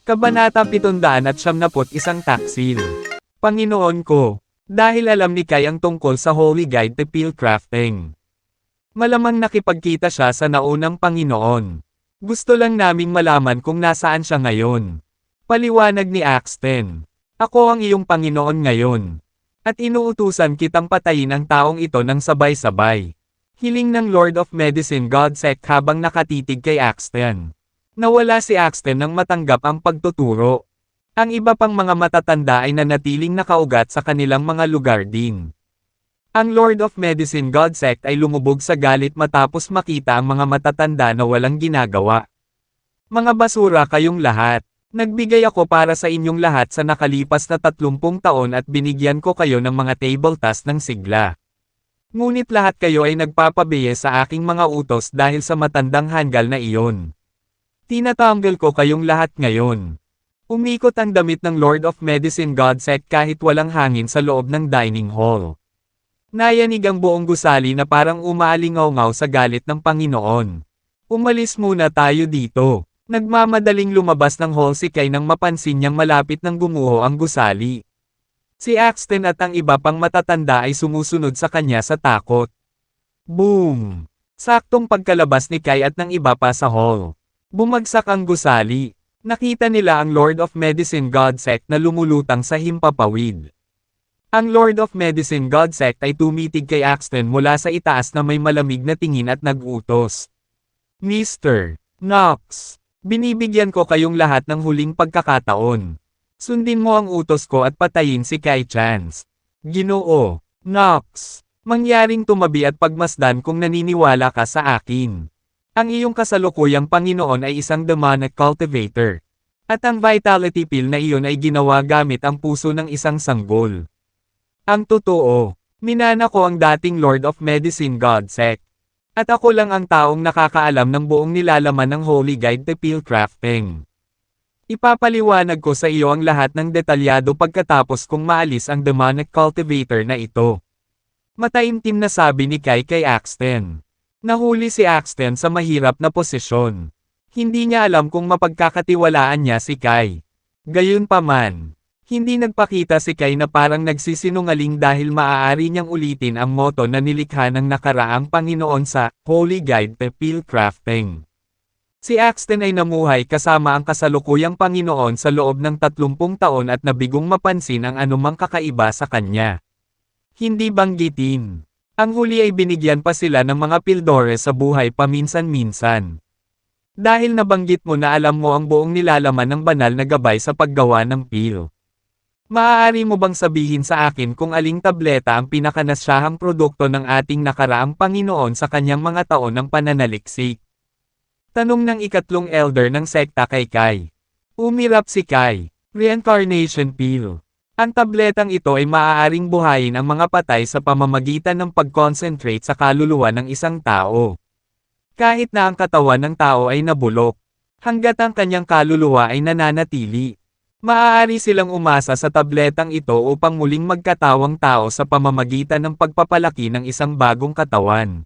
Kabanata 771 Taksil. Panginoon ko, dahil alam ni Kai ang tungkol sa Holy Guide to Peel Crafting. Malamang nakipagkita siya sa naunang Panginoon. Gusto lang naming malaman kung nasaan siya ngayon. Paliwanag ni Axton. Ako ang iyong Panginoon ngayon. At inuutusan kitang patayin ang taong ito ng sabay-sabay. Hiling ng Lord of Medicine Godsek habang nakatitig kay Axton. Nawala si Axton nang matanggap ang pagtuturo. Ang iba pang mga matatanda ay nanatiling nakaugat sa kanilang mga lugar din. Ang Lord of Medicine Godsect ay lumubog sa galit matapos makita ang mga matatanda na walang ginagawa. Mga basura kayong lahat. Nagbigay ako para sa inyong lahat sa nakalipas na 30 taon at binigyan ko kayo ng mga table task ng sigla. Ngunit lahat kayo ay nagpapabiye sa aking mga utos dahil sa matandang hanggal na iyon. Tinatanggal ko kayong lahat ngayon. Umikot ang damit ng Lord of Medicine Godsect kahit walang hangin sa loob ng dining hall. Nayanig ang buong gusali na parang umaalingaw-ngaw sa galit ng Panginoon. Umalis muna tayo dito. Nagmamadaling lumabas ng hall si Kai nang mapansin niyang malapit nang gumuho ang gusali. Si Axton at ang iba pang matatanda ay sumusunod sa kanya sa takot. Boom! Saktong pagkalabas ni Kai at ng iba pa sa hall. Bumagsak ang gusali. Nakita nila ang Lord of Medicine Godsect na lumulutang sa himpapawid. Ang Lord of Medicine Godsect ay tumitig kay Axton mula sa itaas na may malamig na tingin at nag-utos. Mr. Knox, binibigyan ko kayong lahat ng huling pagkakataon. Sundin mo ang utos ko at patayin si Kai Chance. Ginoo, Knox, mangyaring tumabi at pagmasdan kung naniniwala ka sa akin. Ang iyong kasalukuyang Panginoon ay isang demonic cultivator. At ang vitality pill na iyon ay ginawa gamit ang puso ng isang sanggol. Ang totoo, minana ko ang dating Lord of Medicine Godsect. At ako lang ang taong nakakaalam ng buong nilalaman ng Holy Guide to Peel Crafting. Ipapaliwanag ko sa iyo ang lahat ng detalyado pagkatapos kung maalis ang demonic cultivator na ito. Mataimtim na sabi ni Kai kay Axton. Nahuli si Axton sa mahirap na posisyon. Hindi niya alam kung mapagkakatiwalaan niya si Kai. Gayunpaman, hindi nagpakita si Kai na parang nagsisinungaling dahil maaari niyang ulitin ang moto na nilikha ng nakaraang Panginoon sa Holy Guide to Peel Crafting. Si Axton ay namuhay kasama ang kasalukuyang Panginoon sa loob ng 30 taon at nabigong mapansin ang anumang kakaiba sa kanya. Hindi banggitin. Ang huli ay binigyan pa sila ng mga pildores sa buhay paminsan-minsan. Dahil nabanggit mo na alam mo ang buong nilalaman ng banal na gabay sa paggawa ng peel. Maaari mo bang sabihin sa akin kung aling tableta ang pinakanasyahang produkto ng ating nakaraang Panginoon sa kanyang mga taon ng pananaliksik? Tanong ng ikatlong elder ng sekta kay Kai. Umirap si Kai. Reincarnation Peel. Ang tabletang ito ay maaaring buhayin ang mga patay sa pamamagitan ng pag-concentrate sa kaluluwa ng isang tao. Kahit na ang katawan ng tao ay nabulok, hanggat ang kanyang kaluluwa ay nananatili. Maaari silang umasa sa tabletang ito upang muling magkatawang tao sa pamamagitan ng pagpapalaki ng isang bagong katawan.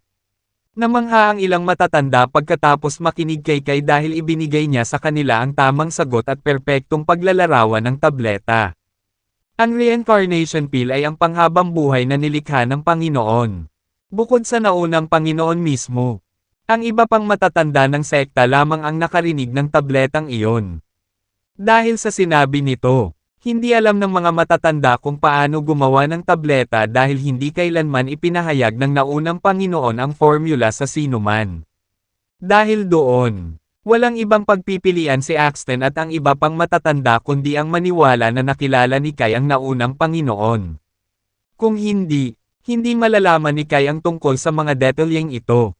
Namangha ang ilang matatanda pagkatapos makinig kay Kai dahil ibinigay niya sa kanila ang tamang sagot at perpektong paglalarawan ng tableta. Ang reincarnation peel ay ang panghabang buhay na nilikha ng Panginoon. Bukod sa naunang Panginoon mismo, ang iba pang matatanda ng sekta lamang ang nakarinig ng tabletang iyon. Dahil sa sinabi nito, hindi alam ng mga matatanda kung paano gumawa ng tableta dahil hindi kailanman ipinahayag ng naunang Panginoon ang formula sa sinuman. Dahil doon, walang ibang pagpipilian si Axton at ang iba pang matatanda kundi ang maniwala na nakilala ni Kai ang naunang Panginoon. Kung hindi malalaman ni Kai ang tungkol sa mga detalyeng ito.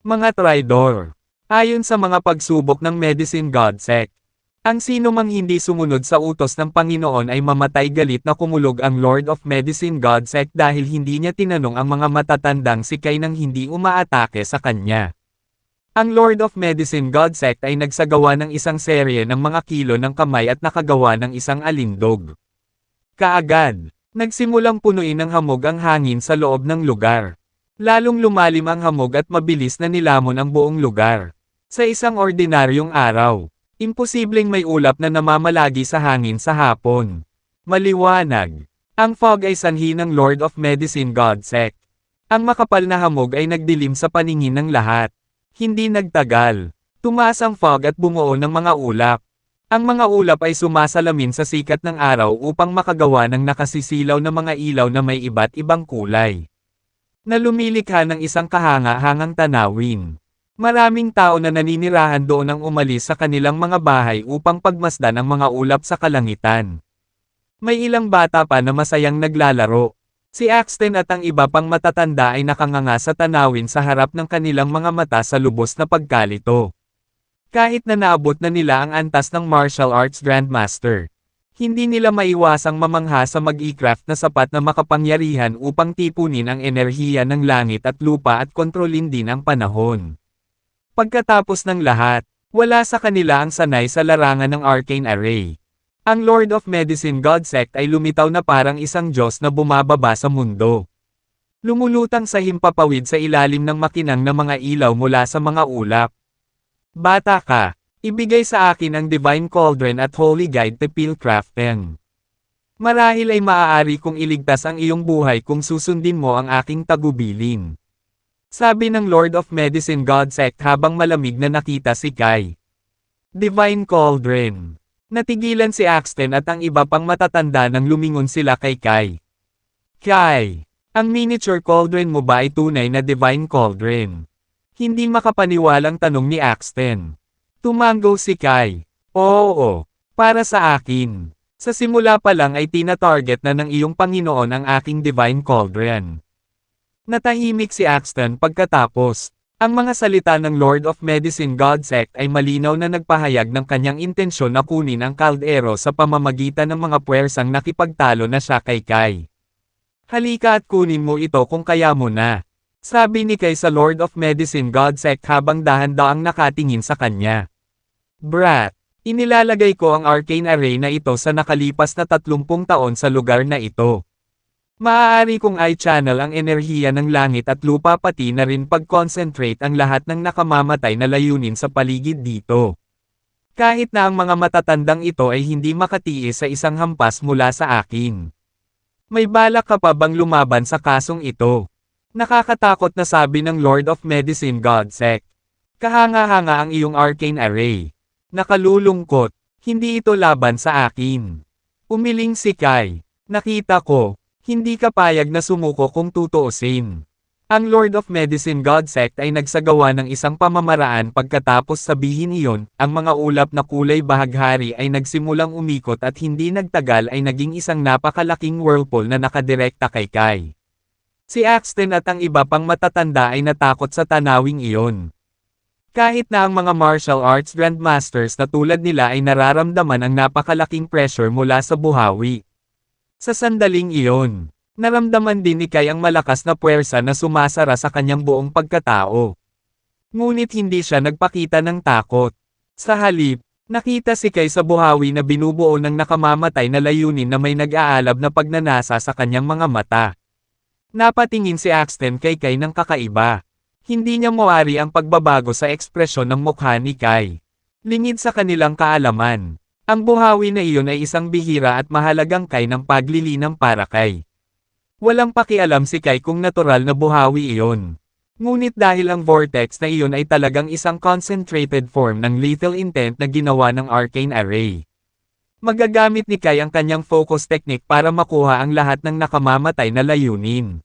Mga traidor. Ayon sa mga pagsubok ng Medicine Godsect, ang sino mang hindi sumunod sa utos ng Panginoon ay mamatay. Galit na kumulog ang Lord of Medicine Godsect dahil hindi niya tinanong ang mga matatandang si Kai nang hindi umaatake sa kanya. Ang Lord of Medicine Godsect ay nagsagawa ng isang serye ng mga kilo ng kamay at nakagawa ng isang alindog. Kaagad, nagsimulang punuin ng hamog ang hangin sa loob ng lugar. Lalong lumalim ang hamog at mabilis na nilamon ang buong lugar. Sa isang ordinaryong araw, Imposibleng may ulap na namamalagi sa hangin sa hapon. Maliwanag. Ang fog ay sanhi ng Lord of Medicine Godsek. Ang makapal na hamog ay nagdilim sa paningin ng lahat. Hindi nagtagal. Tumaas ang fog at bumuo ng mga ulap. Ang mga ulap ay sumasalamin sa sikat ng araw upang makagawa ng nakasisilaw na mga ilaw na may iba't ibang kulay. Na lumilikha ng isang kahanga-hangang tanawin. Maraming tao na naninirahan doon ang umalis sa kanilang mga bahay upang pagmasdan ang mga ulap sa kalangitan. May ilang bata pa na masayang naglalaro. Si Axton at ang iba pang matatanda ay nakanganga sa tanawin sa harap ng kanilang mga mata sa lubos na pagkalito. Kahit na naabot na nila ang antas ng martial arts grandmaster. Hindi nila maiwasang mamangha sa mag-i-craft na sapat na makapangyarihan upang tipunin ang enerhiya ng langit at lupa at kontrolin din ang panahon. Pagkatapos ng lahat, wala sa kanila ang sanay sa larangan ng Arcane Array. Ang Lord of Medicine Godsect ay lumitaw na parang isang Diyos na bumababa sa mundo. Lumulutang sa himpapawid sa ilalim ng makinang na mga ilaw mula sa mga ulap. Bata ka, ibigay sa akin ang Divine Cauldron at Holy Guide to Pilcrafting. Marahil ay maaari kong iligtas ang iyong buhay kung susundin mo ang aking tagubilin. Sabi ng Lord of Medicine Godsect habang malamig na nakita si Kai. Divine Cauldron. Natigilan si Axton at ang iba pang matatanda nang lumingon sila kay Kai. Kai, ang miniature cauldron mo ba ay tunay na Divine Cauldron? Hindi makapaniwalang tanong ni Axton. Tumango si Kai. Oo, para sa akin. Sa simula pa lang ay tina-target na ng iyong Panginoon ang aking Divine Cauldron. Natahimik si Axton pagkatapos. Ang mga salita ng Lord of Medicine Godsect ay malinaw na nagpahayag ng kanyang intensyon na kunin ang kaldero sa pamamagitan ng mga puwersang nakipagtalo na siya kay Kai. Halika at kunin mo ito kung kaya mo na. Sabi ni Kai sa Lord of Medicine Godsect habang dahan-daang nakatingin sa kanya. Brat, inilalagay ko ang Arcane Array na ito sa nakalipas na 30 taon sa lugar na ito. Maaari kong i-channel ang enerhiya ng langit at lupa pati na rin pag-concentrate ang lahat ng nakamamatay na layunin sa paligid dito. Kahit na ang mga matatandang ito ay hindi makatiis sa isang hampas mula sa akin. May balak ka pa bang lumaban sa kasong ito? Nakakatakot na sabi ng Lord of Medicine Godsect. Kahanga-hanga ang iyong Arcane Array. Nakalulungkot, hindi ito laban sa akin. Umiling si Kai. Nakita ko. Hindi ka payag na sumuko kung tutuusin. Ang Lord of Medicine Godsect ay nagsagawa ng isang pamamaraan pagkatapos sabihin iyon, ang mga ulap na kulay bahaghari ay nagsimulang umikot at hindi nagtagal ay naging isang napakalaking whirlpool na nakadirekta kay Kai. Si Axton at ang iba pang matatanda ay natakot sa tanawing iyon. Kahit na ang mga martial arts grandmasters na tulad nila ay nararamdaman ang napakalaking pressure mula sa buhawi. Sa sandaling iyon, naramdaman din ni Kai ang malakas na puwersa na sumasara sa kanyang buong pagkatao. Ngunit hindi siya nagpakita ng takot. Sa halip, nakita si Kai sa buhawi na binubuo ng nakamamatay na layunin na may nag-aalab na pagnanasa sa kanyang mga mata. Napatingin si Axton kay Kai ng kakaiba. Hindi niya mawari ang pagbabago sa ekspresyon ng mukha ni Kai. Lingid sa kanilang kaalaman. Ang buhawi na iyon ay isang bihira at mahalagang Kai ng paglilinang para kay. Walang pakialam si Kai kung natural na buhawi iyon. Ngunit dahil ang vortex na iyon ay talagang isang concentrated form ng lethal intent na ginawa ng Arcane Array. Magagamit ni Kai ang kanyang focus technique para makuha ang lahat ng nakamamatay na layunin.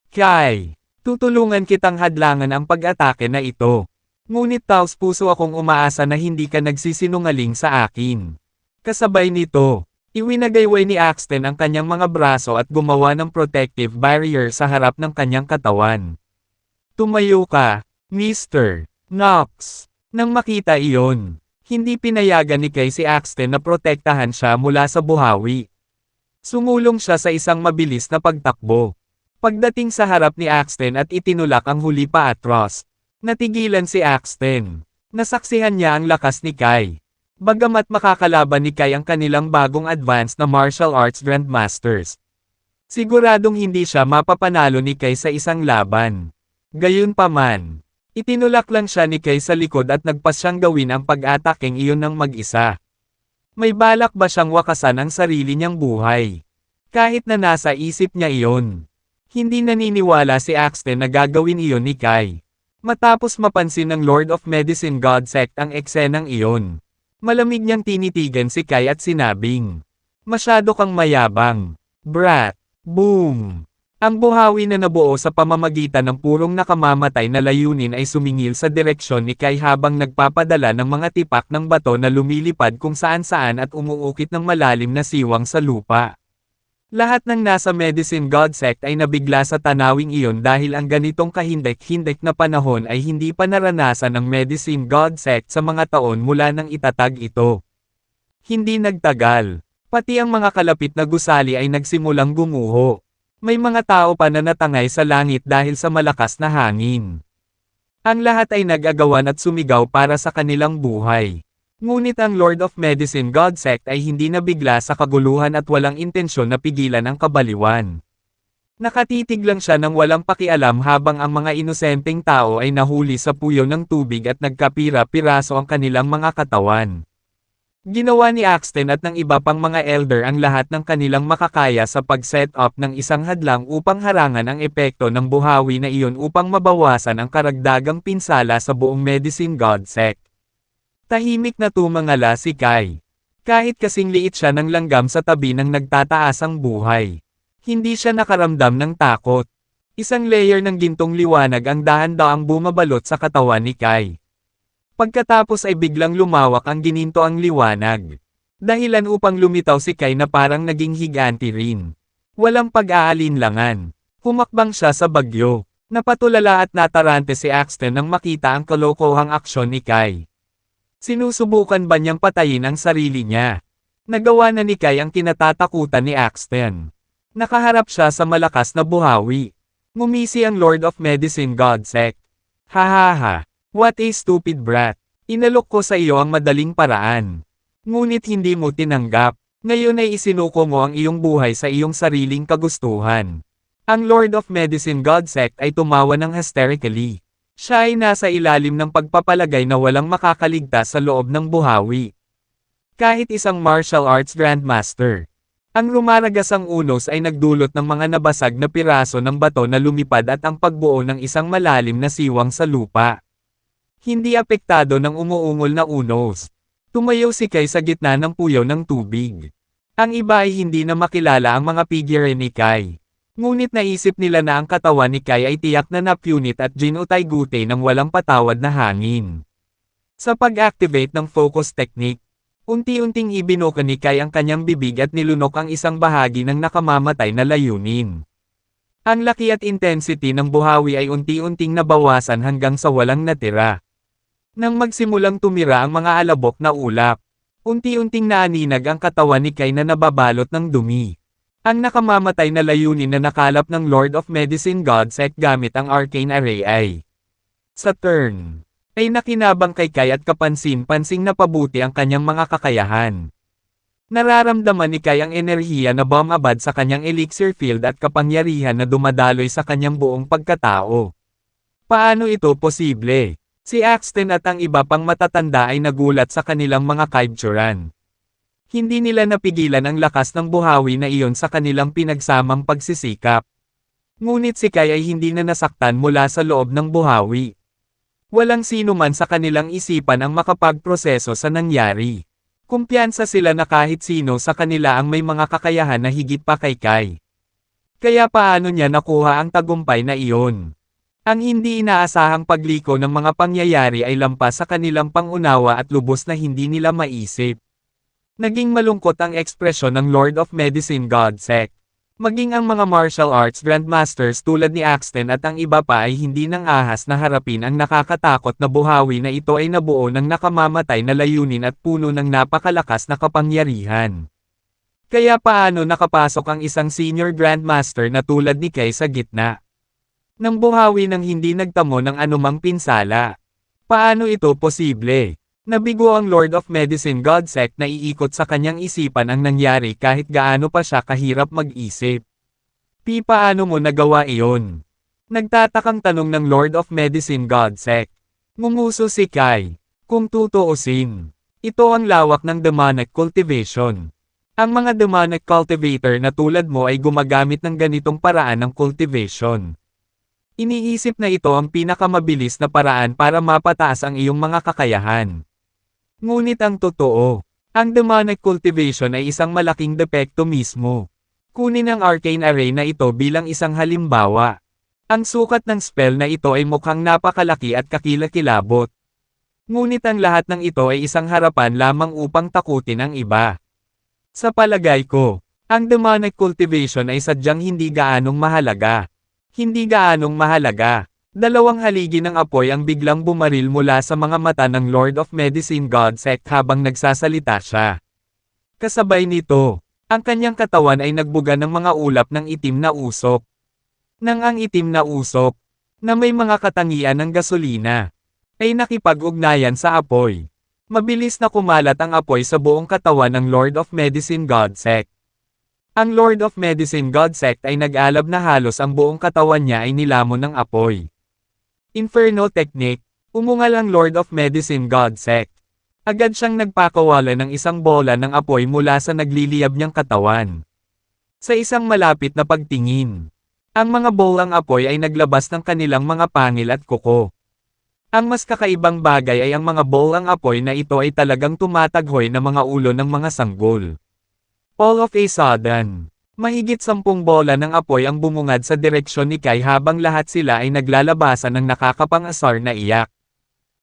Kai, tutulungan kitang hadlangan ang pag-atake na ito. Ngunit taos puso akong umaasa na hindi ka nagsisinungaling sa akin. Kasabay nito, iwinagayway ni Axton ang kanyang mga braso at gumawa ng protective barrier sa harap ng kanyang katawan. Tumayo ka, Mr. Knox. Nang makita iyon, hindi pinayagan ni Kai si Axton na protektahan siya mula sa buhawi. Sumulong siya sa isang mabilis na pagtakbo. Pagdating sa harap ni Axton at itinulak ang huli pa atros. Natigilan si Axton. Nasaksihan niya ang lakas ni Kai. Bagamat makakalaban ni Kai ang kanilang bagong advanced na martial arts grandmasters. Siguradong hindi siya mapapanalo ni Kai sa isang laban. Gayunpaman, Itinulak lang siya ni Kai sa likod at nagpasyang gawin ang pag-atakeng iyon ng mag-isa. May balak ba siyang wakasan ang sarili niyang buhay? Kahit na nasa isip niya iyon. Hindi naniniwala si Axton na gagawin iyon ni Kai. Matapos mapansin ng Lord of Medicine Godsect ang eksenang iyon. Malamig niyang tinitigan si Kai at sinabing, "Masyado kang mayabang. Brat." Boom! Ang buhawi na nabuo sa pamamagitan ng purong nakamamatay na layunin ay sumingil sa direksyon ni Kai habang nagpapadala ng mga tipak ng bato na lumilipad kung saan-saan at umuukit ng malalim na siwang sa lupa. Lahat ng nasa Medicine Godsect ay nabigla sa tanawing iyon dahil ang ganitong kahindek-hindek na panahon ay hindi pa naranasan ng Medicine Godsect sa mga taon mula nang itatag ito. Hindi nagtagal. Pati ang mga kalapit na gusali ay nagsimulang gumuho. May mga tao pa na natangay sa langit dahil sa malakas na hangin. Ang lahat ay nag-agawan at sumigaw para sa kanilang buhay. Ngunit ang Lord of Medicine Godsect ay hindi nabigla sa kaguluhan at walang intensyon na pigilan ang kabaliwan. Nakatitig lang siya ng walang pakialam habang ang mga inosenteng tao ay nahuli sa puyo ng tubig at nagkapira-piraso ang kanilang mga katawan. Ginawa ni Axton at ng iba pang mga elder ang lahat ng kanilang makakaya sa pag-set up ng isang hadlang upang harangan ang epekto ng buhawi na iyon upang mabawasan ang karagdagang pinsala sa buong Medicine Godsect. Tahimik na tumangala si Kai. Kahit kasing liit siya ng langgam sa tabi ng nagtataasang buhay. Hindi siya nakaramdam ng takot. Isang layer ng gintong liwanag ang dahan-daang bumabalot sa katawan ni Kai. Pagkatapos ay biglang lumawak ang ginintoang liwanag. Dahilan upang lumitaw si Kai na parang naging higanti rin. Walang pag-aalinlangan. Humakbang siya sa bagyo. Napatulala at natarante si Axton nang makita ang kalokohang aksyon ni Kai. Sinusubukan ba niyang patayin ang sarili niya? Nagawa na ni Kai ang kinatatakutan ni Axton. Nakaharap siya sa malakas na buhawi. Ngumisi ang Lord of Medicine Godsect. Hahaha. What a stupid brat. Inalok ko sa iyo ang madaling paraan. Ngunit hindi mo tinanggap. Ngayon ay isinuko mo ang iyong buhay sa iyong sariling kagustuhan. Ang Lord of Medicine Godsect ay tumawa ng hysterically. Siya ay nasa ilalim ng pagpapalagay na walang makakaligtas sa loob ng buhawi. Kahit isang martial arts grandmaster. Ang rumaragasang unos ay nagdulot ng mga nabasag na piraso ng bato na lumipad at ang pagbuo ng isang malalim na siwang sa lupa. Hindi apektado ng umuungol na unos. Tumayo si Kai sa gitna ng puyaw ng tubig. Ang iba ay hindi na makilala ang mga figure ni Kai. Ngunit naisip nila na ang katawan ni Kai ay tiyak na napunit at ginutay-gutay ng walang patawad na hangin. Sa pag-activate ng focus technique, unti-unting ibinuka ni Kai ang kanyang bibig at nilunok ang isang bahagi ng nakamamatay na layunin. Ang laki at intensity ng buhawi ay unti-unting nabawasan hanggang sa walang natira. Nang magsimulang tumira ang mga alabok na ulap, unti-unting naaninag ang katawan ni Kai na nababalot ng dumi. Ang nakamamatay na layunin na nakalap ng Lord of Medicine Godsect gamit ang Arcane Array ay sa turn ay nakinabang kay Kai at kapansin-pansing napabuti ang kanyang mga kakayahan. Nararamdaman ni Kai ang enerhiya na bumabad sa kanyang elixir field at kapangyarihan na dumadaloy sa kanyang buong pagkatao. Paano ito posible? Si Axton at ang iba pang matatanda ay nagulat sa kanilang mga kaibturan. Hindi nila napigilan ang lakas ng buhawi na iyon sa kanilang pinagsamang pagsisikap. Ngunit si Kai ay hindi na nasaktan mula sa loob ng buhawi. Walang sino man sa kanilang isipan ang makapagproseso sa nangyari. Kumpiyansa sila na kahit sino sa kanila ang may mga kakayahan na higit pa kay Kai. Kaya paano niya nakuha ang tagumpay na iyon? Ang hindi inaasahang pagliko ng mga pangyayari ay lampas sa kanilang pangunawa at lubos na hindi nila maisip. Naging malungkot ang ekspresyon ng Lord of Medicine Godsect. Maging ang mga martial arts grandmasters tulad ni Axton at ang iba pa ay hindi nang ahas na harapin ang nakakatakot na buhawi na ito ay nabuo ng nakamamatay na layunin at puno ng napakalakas na kapangyarihan. Kaya paano nakapasok ang isang senior grandmaster na tulad ni Kai sa gitna ng buhawi nang hindi nagtamo ng anumang pinsala? Paano ito posible? Nabigo ang Lord of Medicine Godsect na iikot sa kanyang isipan ang nangyari kahit gaano pa siya kahirap mag-isip. Paano mo nagawa iyon? Nagtatakang tanong ng Lord of Medicine Godsek. Ngumuso si Kai. Kung tutuusin, ito ang lawak ng demonic cultivation. Ang mga demonic cultivator na tulad mo ay gumagamit ng ganitong paraan ng cultivation. Iniisip na ito ang pinakamabilis na paraan para mapataas ang iyong mga kakayahan. Ngunit ang totoo, ang demonic cultivation ay isang malaking depekto mismo. Kunin ang arcane array na ito bilang isang halimbawa. Ang sukat ng spell na ito ay mukhang napakalaki at kakilakilabot. Ngunit ang lahat ng ito ay isang harapan lamang upang takutin ang iba. Sa palagay ko, ang demonic cultivation ay sadyang hindi gaanong mahalaga. Hindi gaanong mahalaga. Dalawang haligi ng apoy ang biglang bumaril mula sa mga mata ng Lord of Medicine Godsek habang nagsasalita siya. Kasabay nito, ang kanyang katawan ay nagbuga ng mga ulap ng itim na usok. Nang ang itim na usok, na may mga katangian ng gasolina, ay nakipag-ugnayan sa apoy. Mabilis na kumalat ang apoy sa buong katawan ng Lord of Medicine Godsek. Ang Lord of Medicine Godsek ay nag-alab na halos ang buong katawan niya ay nilamon ng apoy. Inferno Technique, umungal ang Lord of Medicine Godsek. Agad siyang nagpakawala ng isang bola ng apoy mula sa nagliliyab niyang katawan. Sa isang malapit na pagtingin, ang mga bolang apoy ay naglabas ng kanilang mga pangil at kuko. Ang mas kakaibang bagay ay ang mga bolang apoy na ito ay talagang tumataghoy na mga ulo ng mga sanggol. All of a sudden, mahigit 10 bola ng apoy ang bumungad sa direksyon ni Kai habang lahat sila ay naglalabasan ng nakakapangasar na iyak.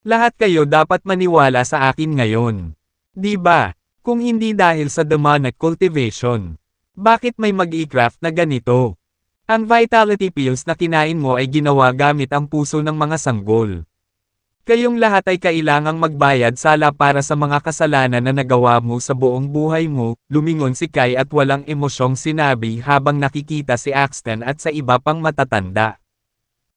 Lahat kayo dapat maniwala sa akin ngayon. Di ba? Kung hindi dahil sa demonic cultivation, bakit may mag-i-craft na ganito? Ang vitality pills na kinain mo ay ginawa gamit ang puso ng mga sanggol. Kayong lahat ay kailangang magbayad sala para sa mga kasalanan na nagawa mo sa buong buhay mo, lumingon si Kai at walang emosyong sinabi habang nakikita si Axton at sa iba pang matatanda.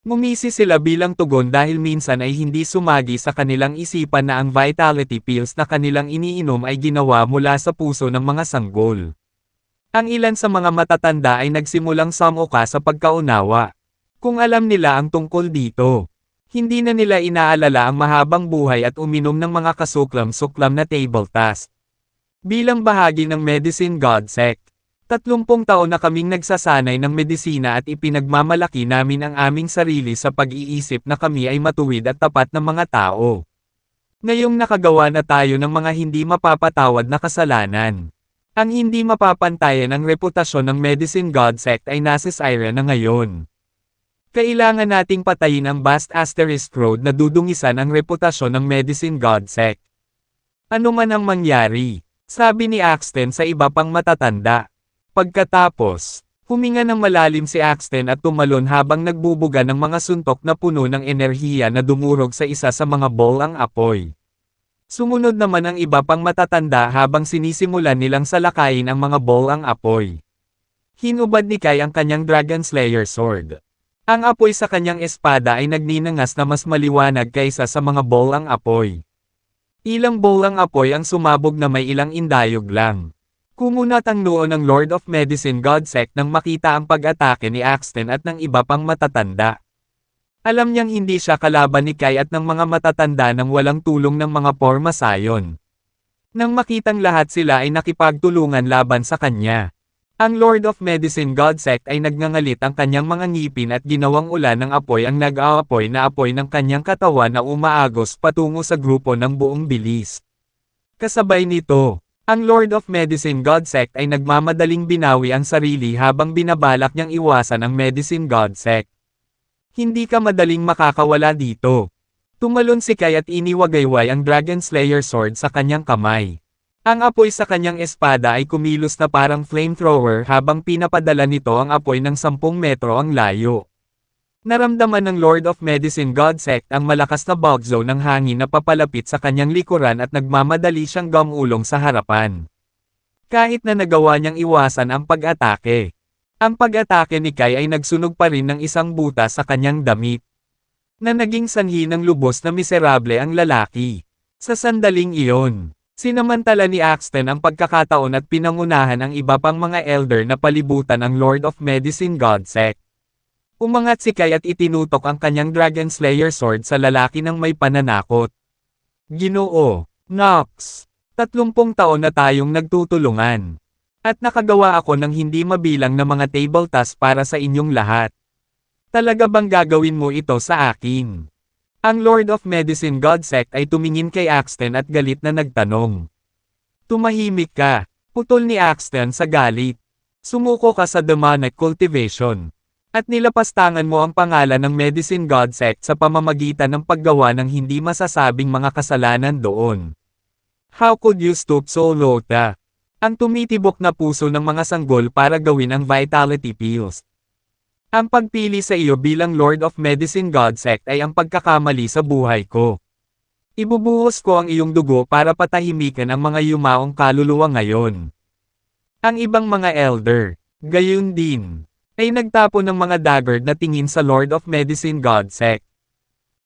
Ngumisi sila bilang tugon dahil minsan ay hindi sumagi sa kanilang isipan na ang vitality pills na kanilang iniinom ay ginawa mula sa puso ng mga sanggol. Ang ilan sa mga matatanda ay nagsimulang samuka sa pagkaunawa. Kung alam nila ang tungkol dito, hindi na nila inaalala ang mahabang buhay at uminom ng mga kasuklam-suklam na table task. Bilang bahagi ng Medicine Godsek, 30 taon na kaming nagsasanay ng medisina at ipinagmamalaki namin ang aming sarili sa pag-iisip na kami ay matuwid at tapat na mga tao. Ngayong nakagawa na tayo ng mga hindi mapapatawad na kasalanan. Ang hindi mapapantayan ng reputasyon ng Medicine Godsek ay nasa Syria na ngayon. Kailangan nating patayin ang Bast Asterisk Road na dudungisan ang reputasyon ng Medicine Godsek. Ano man ang mangyari, sabi ni Axton sa iba pang matatanda. Pagkatapos, huminga ng malalim si Axton at tumalon habang nagbubuga ng mga suntok na puno ng enerhiya na dumurog sa isa sa mga bolang apoy. Sumunod naman ang iba pang matatanda habang sinisimulan nilang salakayin ang mga bolang apoy. Hinubad ni Kai ang kanyang Dragon Slayer sword. Ang apoy sa kanyang espada ay nagninangas na mas maliwanag kaysa sa mga bolang apoy. Ilang bolang apoy ang sumabog na may ilang indayog lang. Kumunat ang noo ng Lord of Medicine Godsek nang makita ang pag-atake ni Axton at ng iba pang matatanda. Alam niyang hindi siya kalaban ni Kai at ng mga matatanda nang walang tulong ng mga pormasayon. Nang makitang lahat sila ay nakipagtulungan laban sa kanya, ang Lord of Medicine Godsek ay nagngangalit ang kanyang mga ngipin at ginawang ulan ng apoy ang nag-aapoy na apoy ng kanyang katawan na umaagos patungo sa grupo ng buong bilis. Kasabay nito, ang Lord of Medicine Godsek ay nagmamadaling binawi ang sarili habang binabalak niyang iwasan ang Medicine Godsek. Hindi ka madaling makakawala dito. Tumalon si Kai at iniwagayway ang Dragon Slayer sword sa kanyang kamay. Ang apoy sa kanyang espada ay kumilos na parang flamethrower habang pinapadala nito ang apoy ng 10 metro ang layo. Naramdaman ng Lord of Medicine Godsek ang malakas na bugzo ng hangin na papalapit sa kanyang likuran at nagmamadali siyang gumulong sa harapan. Kahit na nagawa niyang iwasan ang pag-atake, ang pag-atake ni Kai ay nagsunog pa rin ng isang butas sa kanyang damit, na naging sanhi ng lubos na miserable ang lalaki. Sa sandaling iyon, sinamantala ni Axton ang pagkakataon at pinangunahan ang iba pang mga elder na palibutan ang Lord of Medicine Godsek. Umangat si Kai at itinutok ang kanyang Dragon Slayer sword sa lalaki ng may pananakot. Ginoo, Nox, 30 taon na tayong nagtutulungan. At nakagawa ako ng hindi mabilang na mga table tasks para sa inyong lahat. Talaga bang gagawin mo ito sa akin? Ang Lord of Medicine Godsect ay tumingin kay Axton at galit na nagtanong. Tumahimik ka, putol ni Axton sa galit. Sumuko ka sa demonic cultivation. At nilapastangan mo ang pangalan ng Medicine Godsect sa pamamagitan ng paggawa ng hindi masasabing mga kasalanan doon. How could you stoop so low ta? Ang tumitibok na puso ng mga sanggol para gawin ang vitality pills. Ang pagpili sa iyo bilang Lord of Medicine Godsect ay ang pagkakamali sa buhay ko. Ibubuhos ko ang iyong dugo para patahimikan ang mga yumaong kaluluwa ngayon. Ang ibang mga elder, gayon din, ay nagtapon ng mga dagger na tingin sa Lord of Medicine Godsect.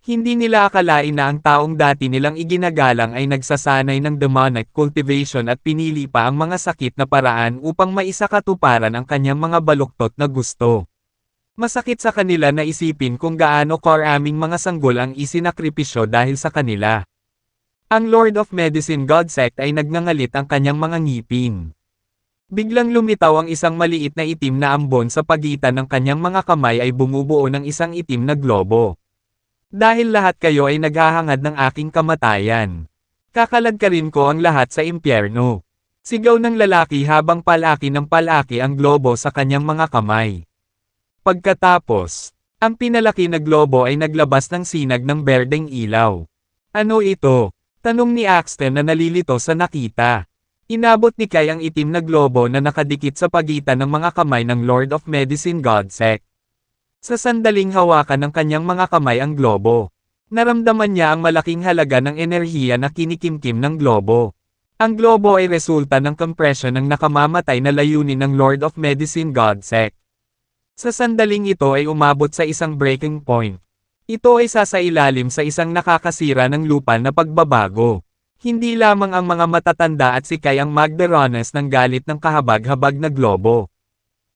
Hindi nila akalain na ang taong dati nilang iginagalang ay nagsasanay ng demonic cultivation at pinili pa ang mga sakit na paraan upang maisakatuparan ang kanyang mga baluktot na gusto. Masakit sa kanila na isipin kung gaano karaming mga sanggol ang isinakripisyo dahil sa kanila. Ang Lord of Medicine Godsect ay nagngangalit ang kanyang mga ngipin. Biglang lumitaw ang isang maliit na itim na ambon sa pagitan ng kanyang mga kamay ay bumubuo ng isang itim na globo. Dahil lahat kayo ay naghahangad ng aking kamatayan. Kakalagkarin ko ang lahat sa impyerno. Sigaw ng lalaki habang palaki ng palaki ang globo sa kanyang mga kamay. Pagkatapos, ang pinalaki na globo ay naglabas ng sinag ng berdeng ilaw. Ano ito? Tanong ni Axton na nalilito sa nakita. Inabot ni Kai ang itim na globo na nakadikit sa pagitan ng mga kamay ng Lord of Medicine Godsect. Sa sandaling hawakan ng kanyang mga kamay ang globo, naramdaman niya ang malaking halaga ng enerhiya na kinikimkim ng globo. Ang globo ay resulta ng compression ng nakamamatay na layunin ng Lord of Medicine Godsect. Sa sandaling ito ay umabot sa isang breaking point. Ito ay sasailalim sa isang nakakasira ng lupa na pagbabago. Hindi lamang ang mga matatanda at si Kai ang magdaranas ng galit ng kahabag-habag na globo,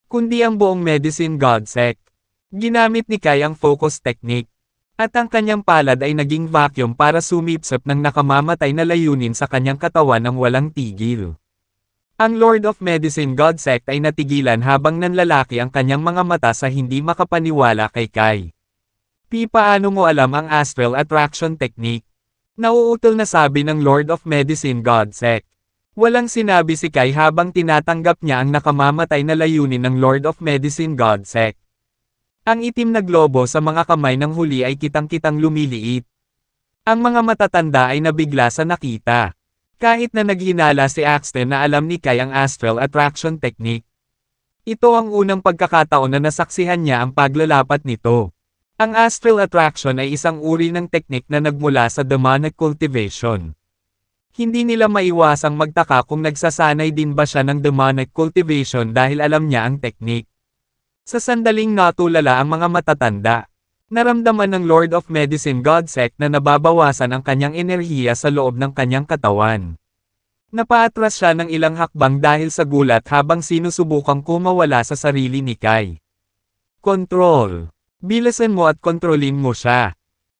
kundi ang buong Medicine Godsect. Ginamit ni Kai ang focus technique. At ang kanyang palad ay naging vacuum para sumipsip ng nakamamatay na layunin sa kanyang katawan ng walang tigil. Ang Lord of Medicine Godsect ay natigilan habang nanlalaki ang kanyang mga mata sa hindi makapaniwala kay Kai. Paano mo alam ang Astral Attraction Technique? Nauutol na sabi ng Lord of Medicine Godsect. Walang sinabi si Kai habang tinatanggap niya ang nakamamatay na layunin ng Lord of Medicine Godsect. Ang itim na globo sa mga kamay ng huli ay kitang-kitang lumiliit. Ang mga matatanda ay nabigla sa nakita. Kahit na naghinala si Axton na alam ni Kai ang Astral Attraction Technique. Ito ang unang pagkakataon na nasaksihan niya ang paglalapat nito. Ang Astral Attraction ay isang uri ng teknik na nagmula sa demonic cultivation. Hindi nila maiwasang magtaka kung nagsasanay din ba siya ng demonic cultivation dahil alam niya ang teknik. Sa sandaling natulala ang mga matatanda, naramdaman ng Lord of Medicine Godsect na nababawasan ang kanyang enerhiya sa loob ng kanyang katawan. Napaatras siya ng ilang hakbang dahil sa gulat habang sinusubukang kumawala sa sarili ni Kai. Control. Bilisan mo at kontrolin mo siya.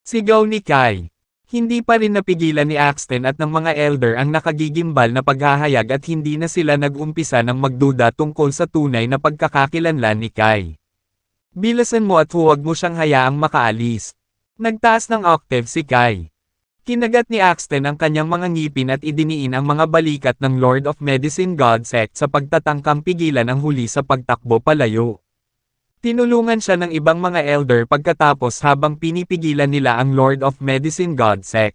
Sigaw ni Kai. Hindi pa rin napigilan ni Axton at ng mga elder ang nakagigimbal na paghahayag at hindi na sila nag-umpisa ng magduda tungkol sa tunay na pagkakakilanlan ni Kai. Bilisan mo at huwag mo siyang hayaang makaalis. Nagtaas ng octave si Kai. Kinagat ni Axton ang kanyang mga ngipin at idiniin ang mga balikat ng Lord of Medicine Godsect sa pagtatangkang pigilan ang huli sa pagtakbo palayo. Tinulungan siya ng ibang mga elder pagkatapos habang pinipigilan nila ang Lord of Medicine Godsect.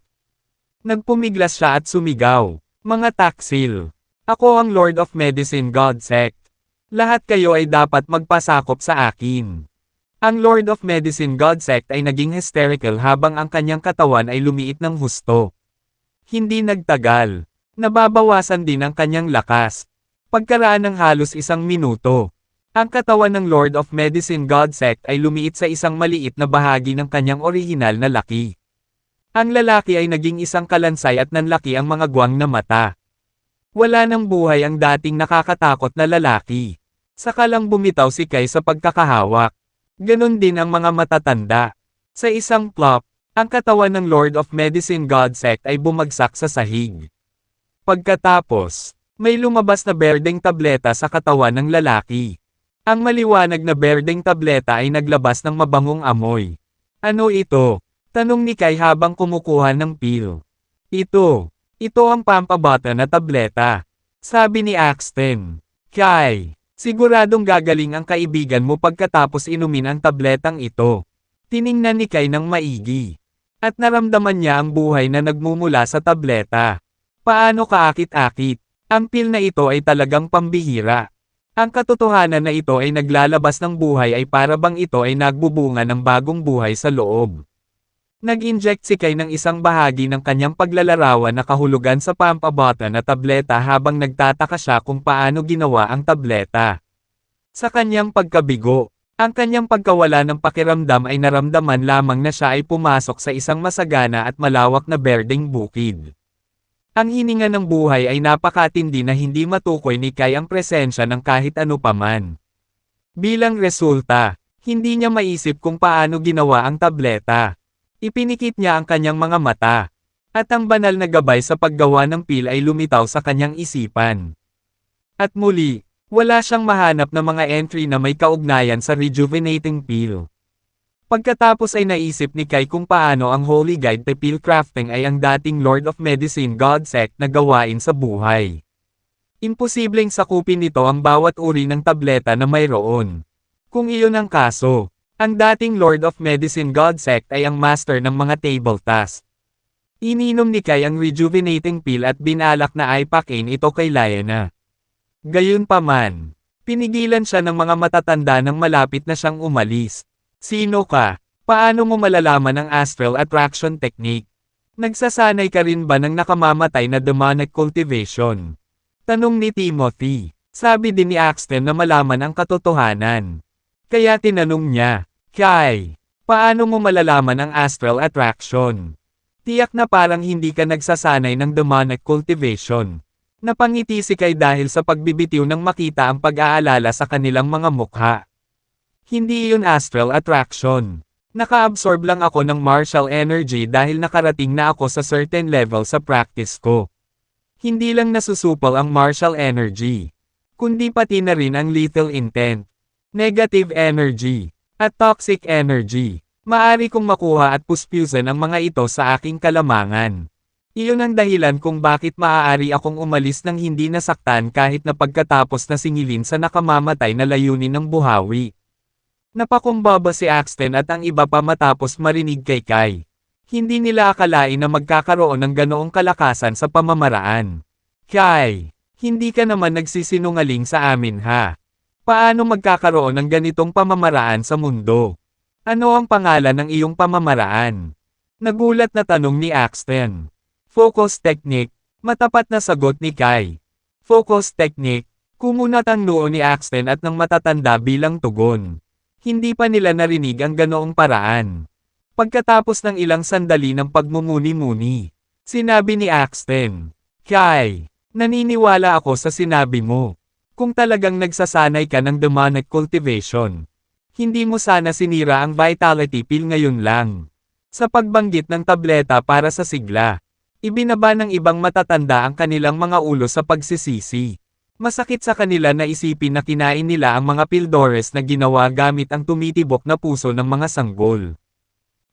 Nagpumiglas siya at sumigaw, "Mga taksil! Ako ang Lord of Medicine Godsect. Lahat kayo ay dapat magpasakop sa akin." Ang Lord of Medicine Godsect ay naging hysterical habang ang kanyang katawan ay lumiit ng husto. Hindi nagtagal. Nababawasan din ang kanyang lakas. Pagkaraan ng halos 1 minuto, ang katawan ng Lord of Medicine Godsect ay lumiit sa isang maliit na bahagi ng kanyang orihinal na laki. Ang lalaki ay naging isang kalansay at nanlaki ang mga guwang na mata. Wala nang buhay ang dating nakakatakot na lalaki. Saka lang bumitaw si Kai sa pagkakahawak. Ganon din ang mga matatanda. Sa isang plop, ang katawan ng Lord of Medicine Godsect ay bumagsak sa sahig. Pagkatapos, may lumabas na berdeng tableta sa katawan ng lalaki. Ang maliwanag na berdeng tableta ay naglabas ng mabangong amoy. Ano ito? Tanong ni Kai habang kumukuha ng pil. Ito ang pampabata na tableta. Sabi ni Axton. Kai, siguradong gagaling ang kaibigan mo pagkatapos inumin ang tabletang ito. Tiningnan ni Kai ng maigi. At naramdaman niya ang buhay na nagmumula sa tableta. Paano kaakit-akit? Ang pil na ito ay talagang pambihira. Ang katotohanan na ito ay naglalabas ng buhay ay para bang ito ay nagbubunga ng bagong buhay sa loob. Nag-inject si Kai ng isang bahagi ng kanyang paglalarawan na kahulugan sa pampabata na tableta habang nagtataka siya kung paano ginawa ang tableta. Sa kanyang pagkabigo, ang kanyang pagkawala ng pakiramdam ay naramdaman lamang na siya ay pumasok sa isang masagana at malawak na berdeng bukid. Ang hininga ng buhay ay napakatindi na hindi matukoy ni Kai ang presensya ng kahit ano paman. Bilang resulta, hindi niya maisip kung paano ginawa ang tableta. Ipinikit niya ang kanyang mga mata. At ang banal na gabay sa paggawa ng pil ay lumitaw sa kanyang isipan. At muli, wala siyang mahanap na mga entry na may kaugnayan sa rejuvenating pil. Pagkatapos ay naisip ni Kai kung paano ang Holy Guide to Pill Crafting ay ang dating Lord of Medicine Godsect na gawain sa buhay. Imposibleng sakupin nito ang bawat uri ng tableta na mayroon. Kung iyon ang kaso, ang dating Lord of Medicine Godsect ay ang master ng mga table task. Ininom ni Kai ang rejuvenating pill at binalak na ipakin ito kay Lyanna. Gayunpaman, pinigilan siya ng mga matatanda nang malapit na siyang umalis. Sino ka? Paano mo malalaman ang astral attraction technique? Nagsasanay ka rin ba ng nakamamatay na demonic cultivation? Tanong ni Timothy. Sabi din ni Axton na malaman ang katotohanan. Kaya tinanong niya, Kai, paano mo malalaman ang astral attraction? Tiyak na parang hindi ka nagsasanay ng demonic cultivation. Napangiti si Kai dahil sa pagbibitiw nang makita ang pag-aalala sa kanilang mga mukha. Hindi iyon astral attraction. Naka-absorb lang ako ng martial energy dahil nakarating na ako sa certain level sa practice ko. Hindi lang nasusupol ang martial energy, kundi pati na rin ang lethal intent, negative energy, at toxic energy. Maari kong makuha at puspusan ang mga ito sa aking kalamangan. Iyon ang dahilan kung bakit maaari akong umalis ng hindi nasaktan kahit na pagkatapos na singilin sa nakamamatay na layunin ng buhawi. Napakumbaba si Axton at ang iba pa matapos marinig kay Kai. Hindi nila akalain na magkakaroon ng ganoong kalakasan sa pamamaraan. Kai, hindi ka naman nagsisinungaling sa amin ha? Paano magkakaroon ng ganitong pamamaraan sa mundo? Ano ang pangalan ng iyong pamamaraan? Nagulat na tanong ni Axton. Focus technique, matapat na sagot ni Kai. Focus technique, kumunat ang noo ni Axton at ng matatanda bilang tugon. Hindi pa nila narinig ang ganoong paraan. Pagkatapos ng ilang sandali ng pagmumuni-muni, sinabi ni Axton, Kai, naniniwala ako sa sinabi mo. Kung talagang nagsasanay ka ng demonic cultivation, hindi mo sana sinira ang vitality pill ngayon lang. Sa pagbanggit ng tableta para sa sigla, ibinaba ng ibang matatanda ang kanilang mga ulo sa pagsisisi. Masakit sa kanila na isipin na kinain nila ang mga pildores na ginawa gamit ang tumitibok na puso ng mga sanggol.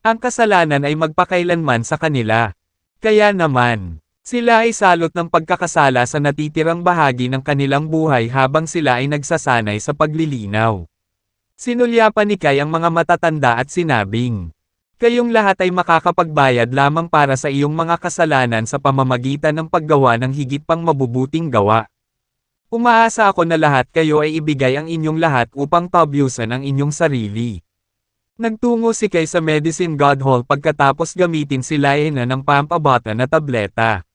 Ang kasalanan ay magpakailanman sa kanila. Kaya naman, sila ay salot ng pagkakasala sa natitirang bahagi ng kanilang buhay habang sila ay nagsasanay sa paglilinaw. Sinulyapan ni Kai ang mga matatanda at sinabing, kayong lahat ay makakapagbayad lamang para sa iyong mga kasalanan sa pamamagitan ng paggawa ng higit pang mabubuting gawa. Umaasa ako na lahat kayo ay ibigay ang inyong lahat upang tabyusan ang inyong sarili. Nagtungo si Kai sa Medicine God Hall pagkatapos gamitin si Lyanna ng pampabata na tableta.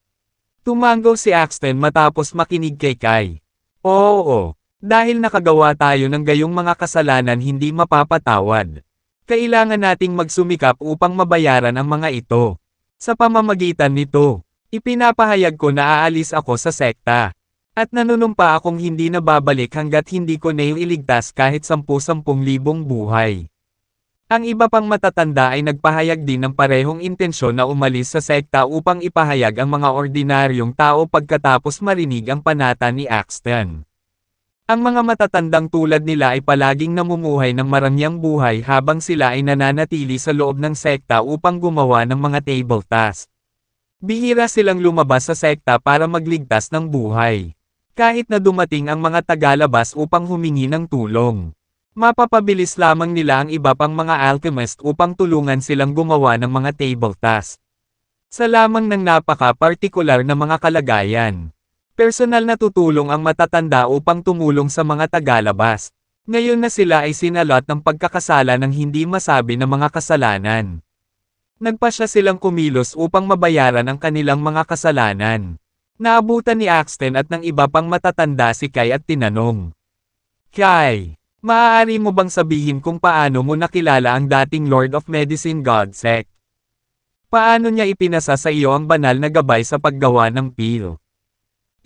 Tumango si Axton matapos makinig kay Kai. Oo, dahil nakagawa tayo ng gayong mga kasalanan hindi mapapatawad. Kailangan nating magsumikap upang mabayaran ang mga ito. Sa pamamagitan nito, ipinapahayag ko na aalis ako sa sekta. At nanunumpa akong hindi na babalik hanggat hindi ko nailigtas kahit 10,000 buhay. Ang iba pang matatanda ay nagpahayag din ng parehong intensyon na umalis sa sekta upang ipahayag ang mga ordinaryong tao pagkatapos marinig ang panata ni Axton. Ang mga matatandang tulad nila ay palaging namumuhay ng marangyang buhay habang sila ay nananatili sa loob ng sekta upang gumawa ng mga table task. Bihira silang lumabas sa sekta para magligtas ng buhay. Kahit na dumating ang mga tagalabas upang humingi ng tulong. Mapapabilis lamang nila ang iba pang mga alchemist upang tulungan silang gumawa ng mga table task. Sa lamang ng napaka-partikular na mga kalagayan. Personal na tutulong ang matatanda upang tumulong sa mga tagalabas. Ngayon na sila ay sinalot ng pagkakasala ng hindi masabi na mga kasalanan. Nagpasya silang kumilos upang mabayaran ang kanilang mga kasalanan. Naabutan ni Axton at ng iba pang matatanda si Kai at tinanong. Kai, maaari mo bang sabihin kung paano mo nakilala ang dating Lord of Medicine Godsek? Paano niya ipinasa sa iyo ang banal na gabay sa paggawa ng pil?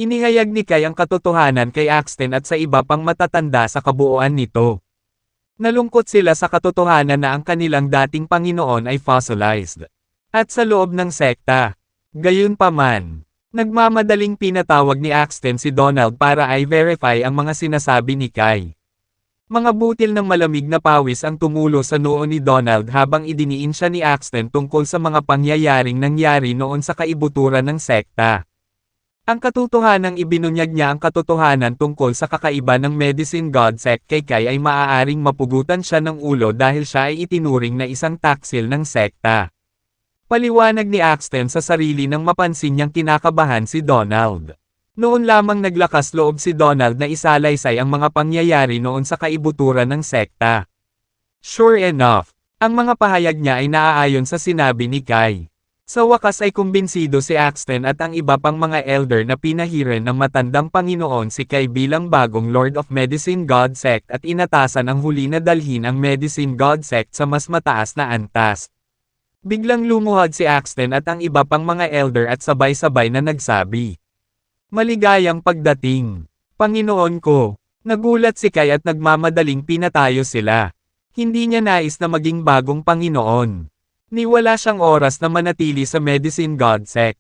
Inihayag ni Kai ang katotohanan kay Axton at sa iba pang matatanda sa kabuuan nito. Nalungkot sila sa katotohanan na ang kanilang dating Panginoon ay fossilized. At sa loob ng sekta. Gayunpaman, nagmamadaling pinatawag ni Axton si Donald para i-verify ang mga sinasabi ni Kai. Mga butil ng malamig na pawis ang tumulo sa noo ni Donald habang idiniin siya ni Axton tungkol sa mga pangyayaring nangyari noon sa kaibuturan ng sekta. Ang katotohanang ibinunyag niya ang katotohanan tungkol sa kakaiba ng Medicine Godsek kay Kai ay maaaring mapugutan siya ng ulo dahil siya ay itinuring na isang taksil ng sekta. Paliwanag ni Axton sa sarili nang mapansin niyang kinakabahan si Donald. Noon lamang naglakas loob si Donald na isalaysay ang mga pangyayari noon sa kaibuturan ng sekta. Sure enough, ang mga pahayag niya ay naaayon sa sinabi ni Kai. Sa wakas ay kumbinsido si Axton at ang iba pang mga elder na pinahiran ng matandang Panginoon si Kai bilang bagong Lord of Medicine Godsect at inatasan ang huli na dalhin ang Medicine Godsect sa mas mataas na antas. Biglang lumuhod si Axton at ang iba pang mga elder at sabay-sabay na nagsabi. Maligayang pagdating. Panginoon ko. Nagulat si Kai at nagmamadaling pinatayo sila. Hindi niya nais na maging bagong Panginoon. Niwala siyang oras na manatili sa Medicine Godsect.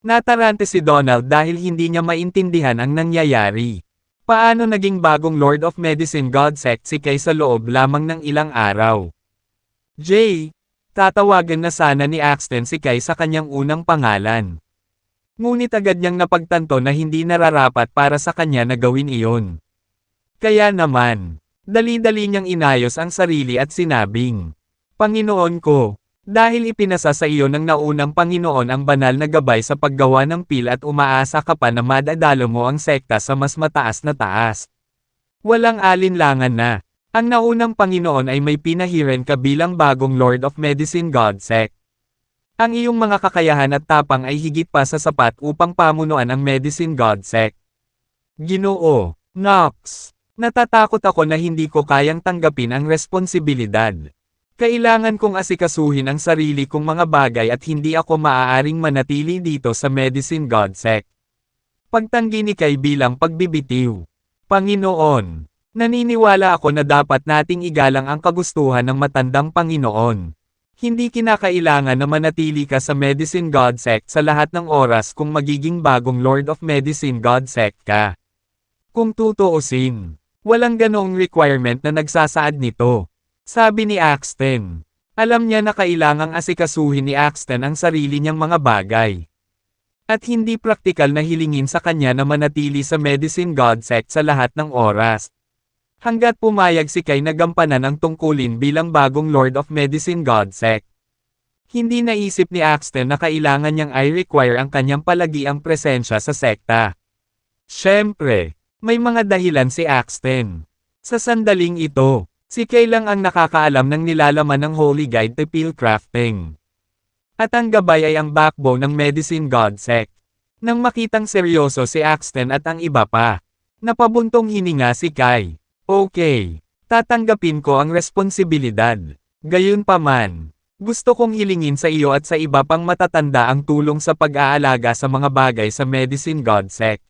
Natarante si Donald dahil hindi niya maintindihan ang nangyayari. Paano naging bagong Lord of Medicine Godsect si Kai sa loob lamang ng ilang araw? Jay. Tatawagan na sana ni Axton si Kai sa kanyang unang pangalan. Ngunit agad niyang napagtanto na hindi nararapat para sa kanya na gawin iyon. Kaya naman, dali-dali niyang inayos ang sarili at sinabing, Panginoon ko, dahil ipinasa sa iyo ng naunang Panginoon ang banal na gabay sa paggawa ng pil at umaasa ka pa na madadalo mo ang sekta sa mas mataas na taas. Walang alinlangan na. Ang naunang Panginoon ay may pinahiran ka bilang bagong Lord of Medicine Godsect. Ang iyong mga kakayahan at tapang ay higit pa sa sapat upang pamunuan ang Medicine Godsect. Ginoo, Nox, natatakot ako na hindi ko kayang tanggapin ang responsibilidad. Kailangan kong asikasuhin ang sarili kong mga bagay at hindi ako maaaring manatili dito sa Medicine Godsect. Pagtanggi ni Kai bilang pagbibitiw. Panginoon. Naniniwala ako na dapat nating igalang ang kagustuhan ng matandang Panginoon. Hindi kinakailangan na manatili ka sa Medicine Godsect sa lahat ng oras kung magiging bagong Lord of Medicine Godsect ka. Kung tutuusin, walang ganoong requirement na nagsasaad nito. Sabi ni Axton. Alam niya na kailangang asikasuhin ni Axton ang sarili niyang mga bagay. At hindi praktikal na hilingin sa kanya na manatili sa Medicine Godsect sa lahat ng oras. Hanggat pumayag si Kai na gampanan ang tungkulin bilang bagong Lord of Medicine Godsect. Hindi naisip ni Axton na kailangan niyang i-require ang kanyang palagiang presensya sa sekta. Siyempre, may mga dahilan si Axton. Sa sandaling ito, si Kai lang ang nakakaalam ng nilalaman ng Holy Guide to Pil Crafting. At ang gabay ay ang backbone ng Medicine Godsect. Nang makitang seryoso si Axton at ang iba pa, napabuntong hininga si Kai. Okay, tatanggapin ko ang responsibilidad. Gayunpaman, gusto kong hilingin sa iyo at sa iba pang matatanda ang tulong sa pag-aalaga sa mga bagay sa Medicine Godsect.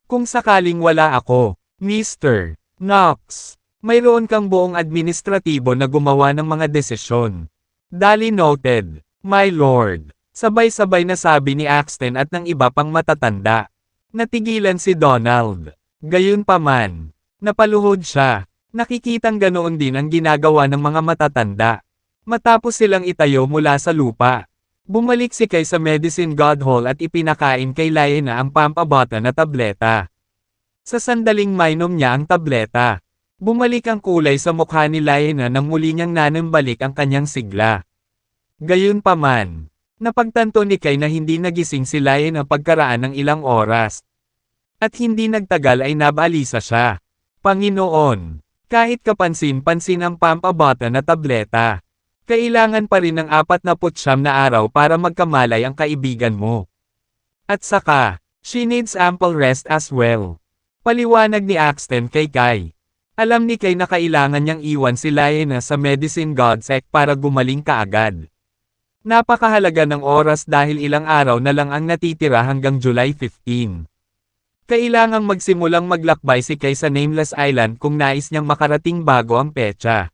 Kung sakaling wala ako, Mr. Knox, Mayroon kang buong administratibo na gumawa ng mga desisyon. Dali noted, my lord. Sabay-sabay na sabi ni Axton at ng iba pang matatanda. Natigilan si Donald. Gayunpaman, napaluhod siya. Nakikitang ganoon din ang ginagawa ng mga matatanda. Matapos silang itayo mula sa lupa. Bumalik si Kai sa Medicine God Hall at ipinakain kay Lyanna ang pampabata na tableta. Sa sandaling mainom niya ang tableta. Bumalik ang kulay sa mukha ni Lyanna nang muli niyang nanambalik ang kanyang sigla. Gayunpaman, napagtanto ni Kai na hindi nagising si Lyanna pagkaraan ng ilang oras. At hindi nagtagal ay nabalisa siya. Panginoon, kahit kapansin-pansin ang pampabata na tableta, kailangan pa rin ng 49 na araw para magkamalay ang kaibigan mo. At saka, she needs ample rest as well. Paliwanag ni Axton kay Kai. Alam ni Kai na kailangan niyang iwan si Lyanna sa Medicine God's Egg para gumaling kaagad. Napakahalaga ng oras dahil ilang araw na lang ang natitira hanggang July 15. Kailangang magsimulang maglakbay si Kai sa Nameless Island kung nais niyang makarating bago ang petsa.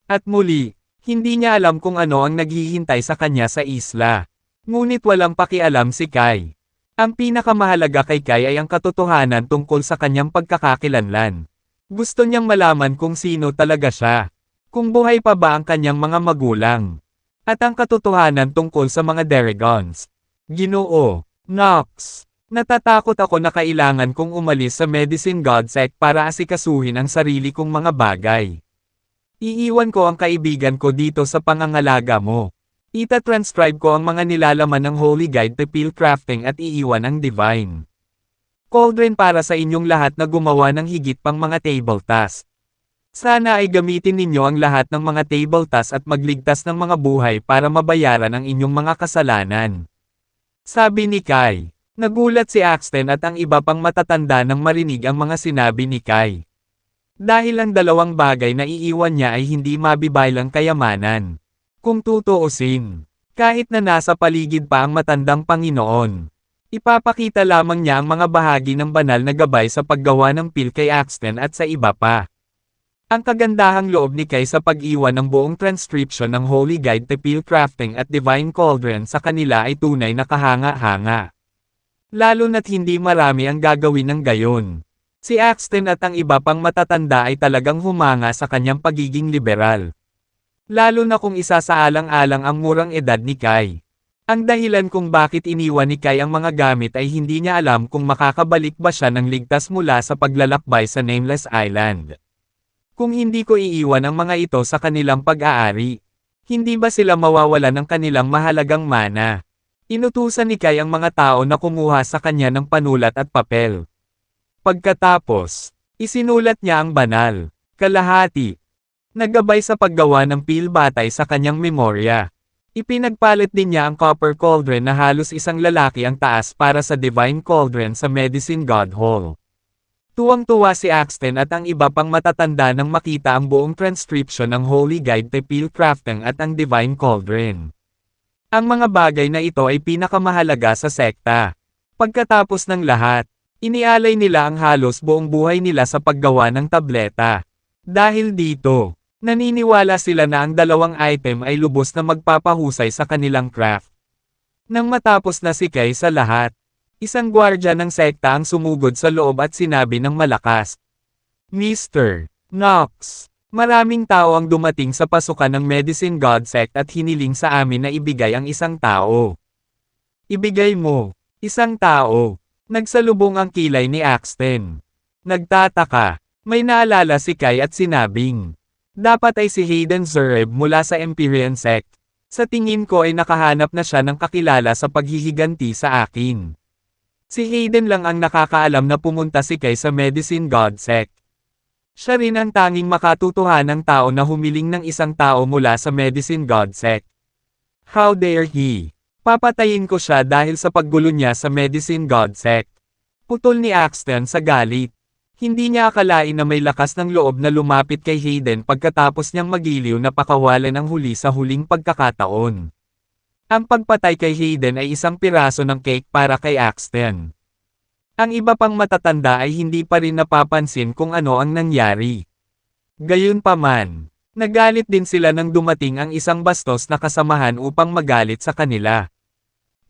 At muli, hindi niya alam kung ano ang naghihintay sa kanya sa isla. Ngunit walang pakialam si Kai. Ang pinakamahalaga kay Kai ay ang katotohanan tungkol sa kanyang pagkakakilanlan. Gusto niyang malaman kung sino talaga siya. Kung buhay pa ba ang kanyang mga magulang. At ang katotohanan tungkol sa mga Daragons. Ginoo, Nox. Natatakot ako na kailangan kong umalis sa Medicine God's Egg para asikasuhin ang sarili kong mga bagay. Iiwan ko ang kaibigan ko dito sa pangangalaga mo. Ita-transcribe ko ang mga nilalaman ng Holy Guide to Pill Crafting at iiwan ang Divine Cauldron para sa inyong lahat na gumawa ng higit pang mga table task. Sana ay gamitin ninyo ang lahat ng mga table task at magligtas ng mga buhay para mabayaran ang inyong mga kasalanan. Sabi ni Kai. Nagulat si Axton at ang iba pang matatanda nang marinig ang mga sinabi ni Kai. Dahil ang dalawang bagay na iiwan niya ay hindi mabibaylang kayamanan. Kung tutuusin, kahit na nasa paligid pa ang matandang Panginoon, ipapakita lamang niya ang mga bahagi ng banal na gabay sa paggawa ng pill kay Axton at sa iba pa. Ang kagandahang loob ni Kai sa pag-iwan ng buong transcription ng Holy Guide to Pill Crafting at Divine Cauldron sa kanila ay tunay na kahanga-hanga. Lalo na't hindi marami ang gagawin ng gayon. Si Axton at ang iba pang matatanda ay talagang humanga sa kanyang pagiging liberal. Lalo na kung isasaalang-alang ang murang edad ni Kai. Ang dahilan kung bakit iniwan ni Kai ang mga gamit ay hindi niya alam kung makakabalik ba siya ng ligtas mula sa paglalakbay sa Nameless Island. Kung hindi ko iiwan ang mga ito sa kanilang pag-aari, hindi ba sila mawawalan ng kanilang mahalagang mana? Inutusan ni Kai ang mga tao na kumuha sa kanya ng panulat at papel. Pagkatapos, isinulat niya ang banal, kalahati, naggabay sa paggawa ng pill batay sa kanyang memorya. Ipinagpalit din niya ang Copper Cauldron na halos isang lalaki ang taas para sa Divine Cauldron sa Medicine God Hall. Tuwang-tuwa si Axton at ang iba pang matatanda nang makita ang buong transcription ng Holy Guide to Pill Crafting at ang Divine Cauldron. Ang mga bagay na ito ay pinakamahalaga sa sekta. Pagkatapos ng lahat, inialay nila ang halos buong buhay nila sa paggawa ng tableta. Dahil dito, naniniwala sila na ang dalawang item ay lubos na magpapahusay sa kanilang craft. Nang matapos na si Kai sa lahat, isang gwardya ng sekta ang sumugod sa loob at sinabi ng malakas, Mr. Nox, maraming tao ang dumating sa pasukan ng Medicine God Sect at hiniling sa amin na ibigay ang isang tao. Ibigay mo, isang tao. Nagsalubong ang kilay ni Axton. Nagtataka, may naalala si Kai at sinabing, dapat ay si Hayden Zereb mula sa Empyrean Sect. Sa tingin ko ay nakahanap na siya ng kakilala sa paghihiganti sa akin. Si Hayden lang ang nakakaalam na pumunta si Kai sa Medicine God Sect. Siya rin ang tanging makatutuhanang tao na humiling ng isang tao mula sa Medicine God Sect. How dare he? Papatayin ko siya dahil sa paggulo niya sa Medicine God Sect. Putol ni Axton sa galit. Hindi niya akalain na may lakas ng loob na lumapit kay Hayden pagkatapos niyang magiliw na pakawalan ang huli sa huling pagkakataon. Ang pagpatay kay Hayden ay isang piraso ng cake para kay Axton. Ang iba pang matatanda ay hindi pa rin napapansin kung ano ang nangyari. Gayunpaman, nagalit din sila nang dumating ang isang bastos na kasamahan upang magalit sa kanila.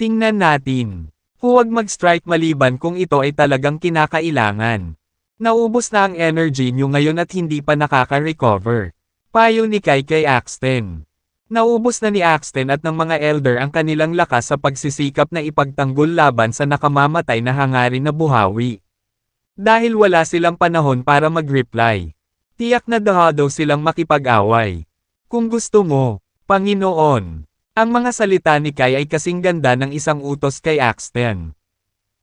Tingnan natin. Huwag mag-strike maliban kung ito ay talagang kinakailangan. Naubos na ang energy nyo ngayon at hindi pa nakaka-recover. Payo ni Kai kay Axton. Naubos na ni Axton at ng mga elder ang kanilang lakas sa pagsisikap na ipagtanggol laban sa nakamamatay na hangarin na buhawi. Dahil wala silang panahon para mag-reply. Tiyak na daw silang makipag-away. Kung gusto mo, Panginoon. Ang mga salita ni Kai ay kasing ganda ng isang utos kay Axton.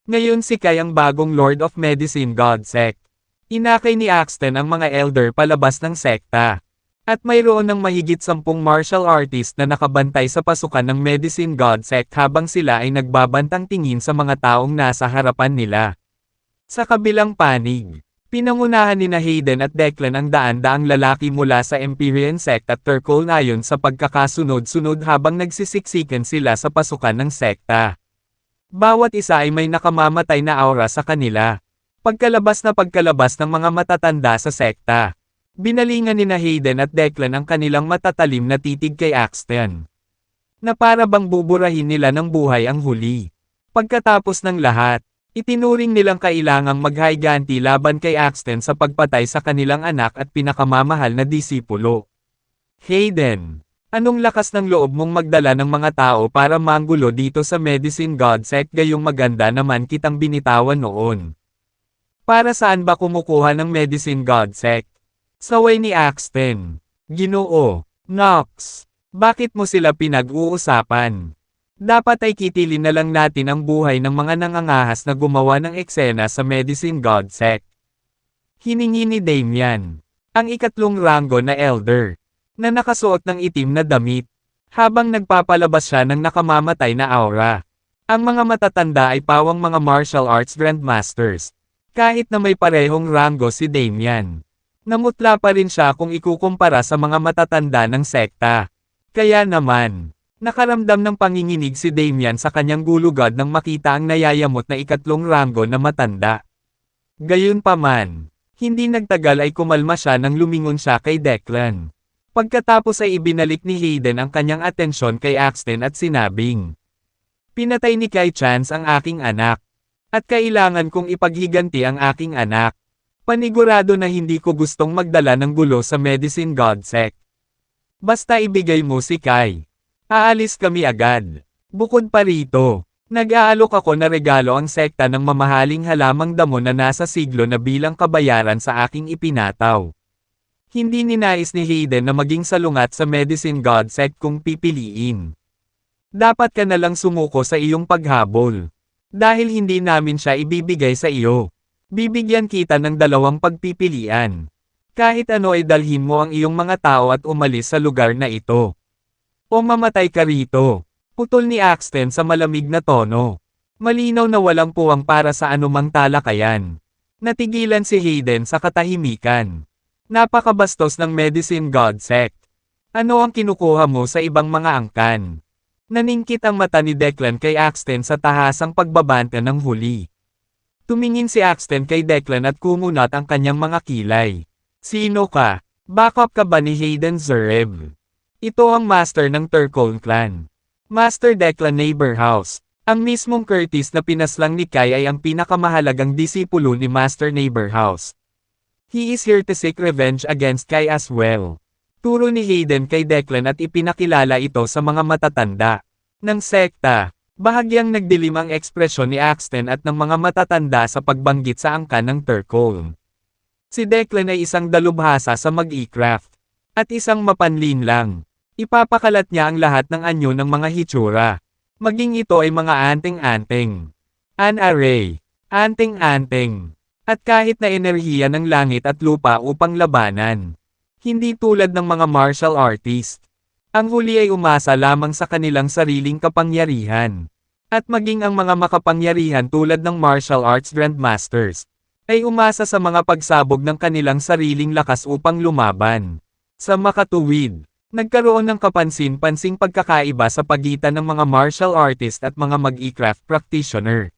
Ngayon si Kai ang bagong Lord of Medicine God Sect. Inakay ni Axton ang mga elder palabas ng sekta. At mayroon ng mahigit 10 martial artist na nakabantay sa pasukan ng Medicine God Sect habang sila ay nagbabantang tingin sa mga taong nasa harapan nila. Sa kabilang panig, pinangunahan ni Hayden at Declan ang daan-daang lalaki mula sa Empyrean Sect at Turkol ayon sa pagkakasunod-sunod habang nagsisiksikan sila sa pasukan ng sekta. Bawat isa ay may nakamamatay na aura sa kanila. Pagkalabas ng mga matatanda sa sekta. Binalingan ni Hayden at Declan ang kanilang matatalim na titig kay Axton. Na para bang buburahin nila ng buhay ang huli. Pagkatapos ng lahat, itinuring nilang kailangang maghiganti laban kay Axton sa pagpatay sa kanilang anak at pinakamamahal na disipulo. Hayden, anong lakas ng loob mong magdala ng mga tao para manggulo dito sa Medicine God Sect gayong maganda naman kitang binitawan noon? Para saan ba kumukuha ng Medicine God Sect? Saway ni Axton. Ginoo, Knox, bakit mo sila pinag-uusapan? Dapat ay kitilin na lang natin ang buhay ng mga nangangahas na gumawa ng eksena sa Medicine God Sect. Hiningi ni Damian, ang ikatlong ranggo na elder, na nakasuot ng itim na damit, habang nagpapalabas siya ng nakamamatay na aura. Ang mga matatanda ay pawang mga martial arts grandmasters, kahit na may parehong ranggo si Damian. Namutla pa rin siya kung ikukumpara sa mga matatanda ng sekta. Kaya naman, nakaramdam ng panginginig si Damian sa kanyang gulugad nang makita ang nayayamot na ikatlong ranggo na matanda. Gayunpaman, hindi nagtagal ay kumalma siya nang lumingon siya kay Declan. Pagkatapos ay ibinalik ni Hayden ang kanyang atensyon kay Axton at sinabing, "Pinatay ni Kai Chance ang aking anak. At kailangan kong ipaghiganti ang aking anak. Panigurado na hindi ko gustong magdala ng gulo sa Medicine God Sect. Basta ibigay mo si Kai. Aalis kami agad. Bukod pa rito, nag-aalok ako na regalo ang sekta ng mamahaling halamang damo na nasa siglo na bilang kabayaran sa aking ipinataw." Hindi ninais ni Hayden na maging salungat sa Medicine God Sect kung pipiliin. Dapat ka na lang sumuko sa iyong paghabol. Dahil hindi namin siya ibibigay sa iyo. Bibigyan kita ng 2 pagpipilian. Kahit ano ay dalhin mo ang iyong mga tao at umalis sa lugar na ito. O mamatay ka rito. Putol ni Axton sa malamig na tono. Malinaw na walang puwang para sa anumang talakayan. Natigilan si Hayden sa katahimikan. Napakabastos ng Medicine God Sect. Ano ang kinukuha mo sa ibang mga angkan? Naningkit ang mata ni Declan kay Axton sa tahasang pagbabanta ng huli. Tumingin si Axton kay Declan at kumunat ang kanyang mga kilay. Sino ka? Backup ka ba ni Hayden Zerev? Ito ang master ng Turkol clan. Master Declan Neighborhouse. Ang mismong Curtis na pinaslang ni Kai ay ang pinakamahalagang disipulo ni Master Neighborhouse. He is here to seek revenge against Kai as well. Turo ni Hayden kay Declan at ipinakilala ito sa mga matatanda ng sekta. Bahagyang nagdilim ang ekspresyon ni Axton at ng mga matatanda sa pagbanggit sa angkan ng Turkol. Si Declan ay isang dalubhasa sa mag-i-craft. At isang mapanlin lang. Ipapakalat niya ang lahat ng anyo ng mga hitsura. Maging ito ay mga anting-anting. An array. Anting-anting. At kahit na enerhiya ng langit at lupa upang labanan. Hindi tulad ng mga martial artist. Ang huli ay umasa lamang sa kanilang sariling kapangyarihan. At maging ang mga makapangyarihan tulad ng martial arts grandmasters, ay umasa sa mga pagsabog ng kanilang sariling lakas upang lumaban. Sa makatuwid, nagkaroon ng kapansin-pansing pagkakaiba sa pagitan ng mga martial artist at mga mag-i-craft practitioner.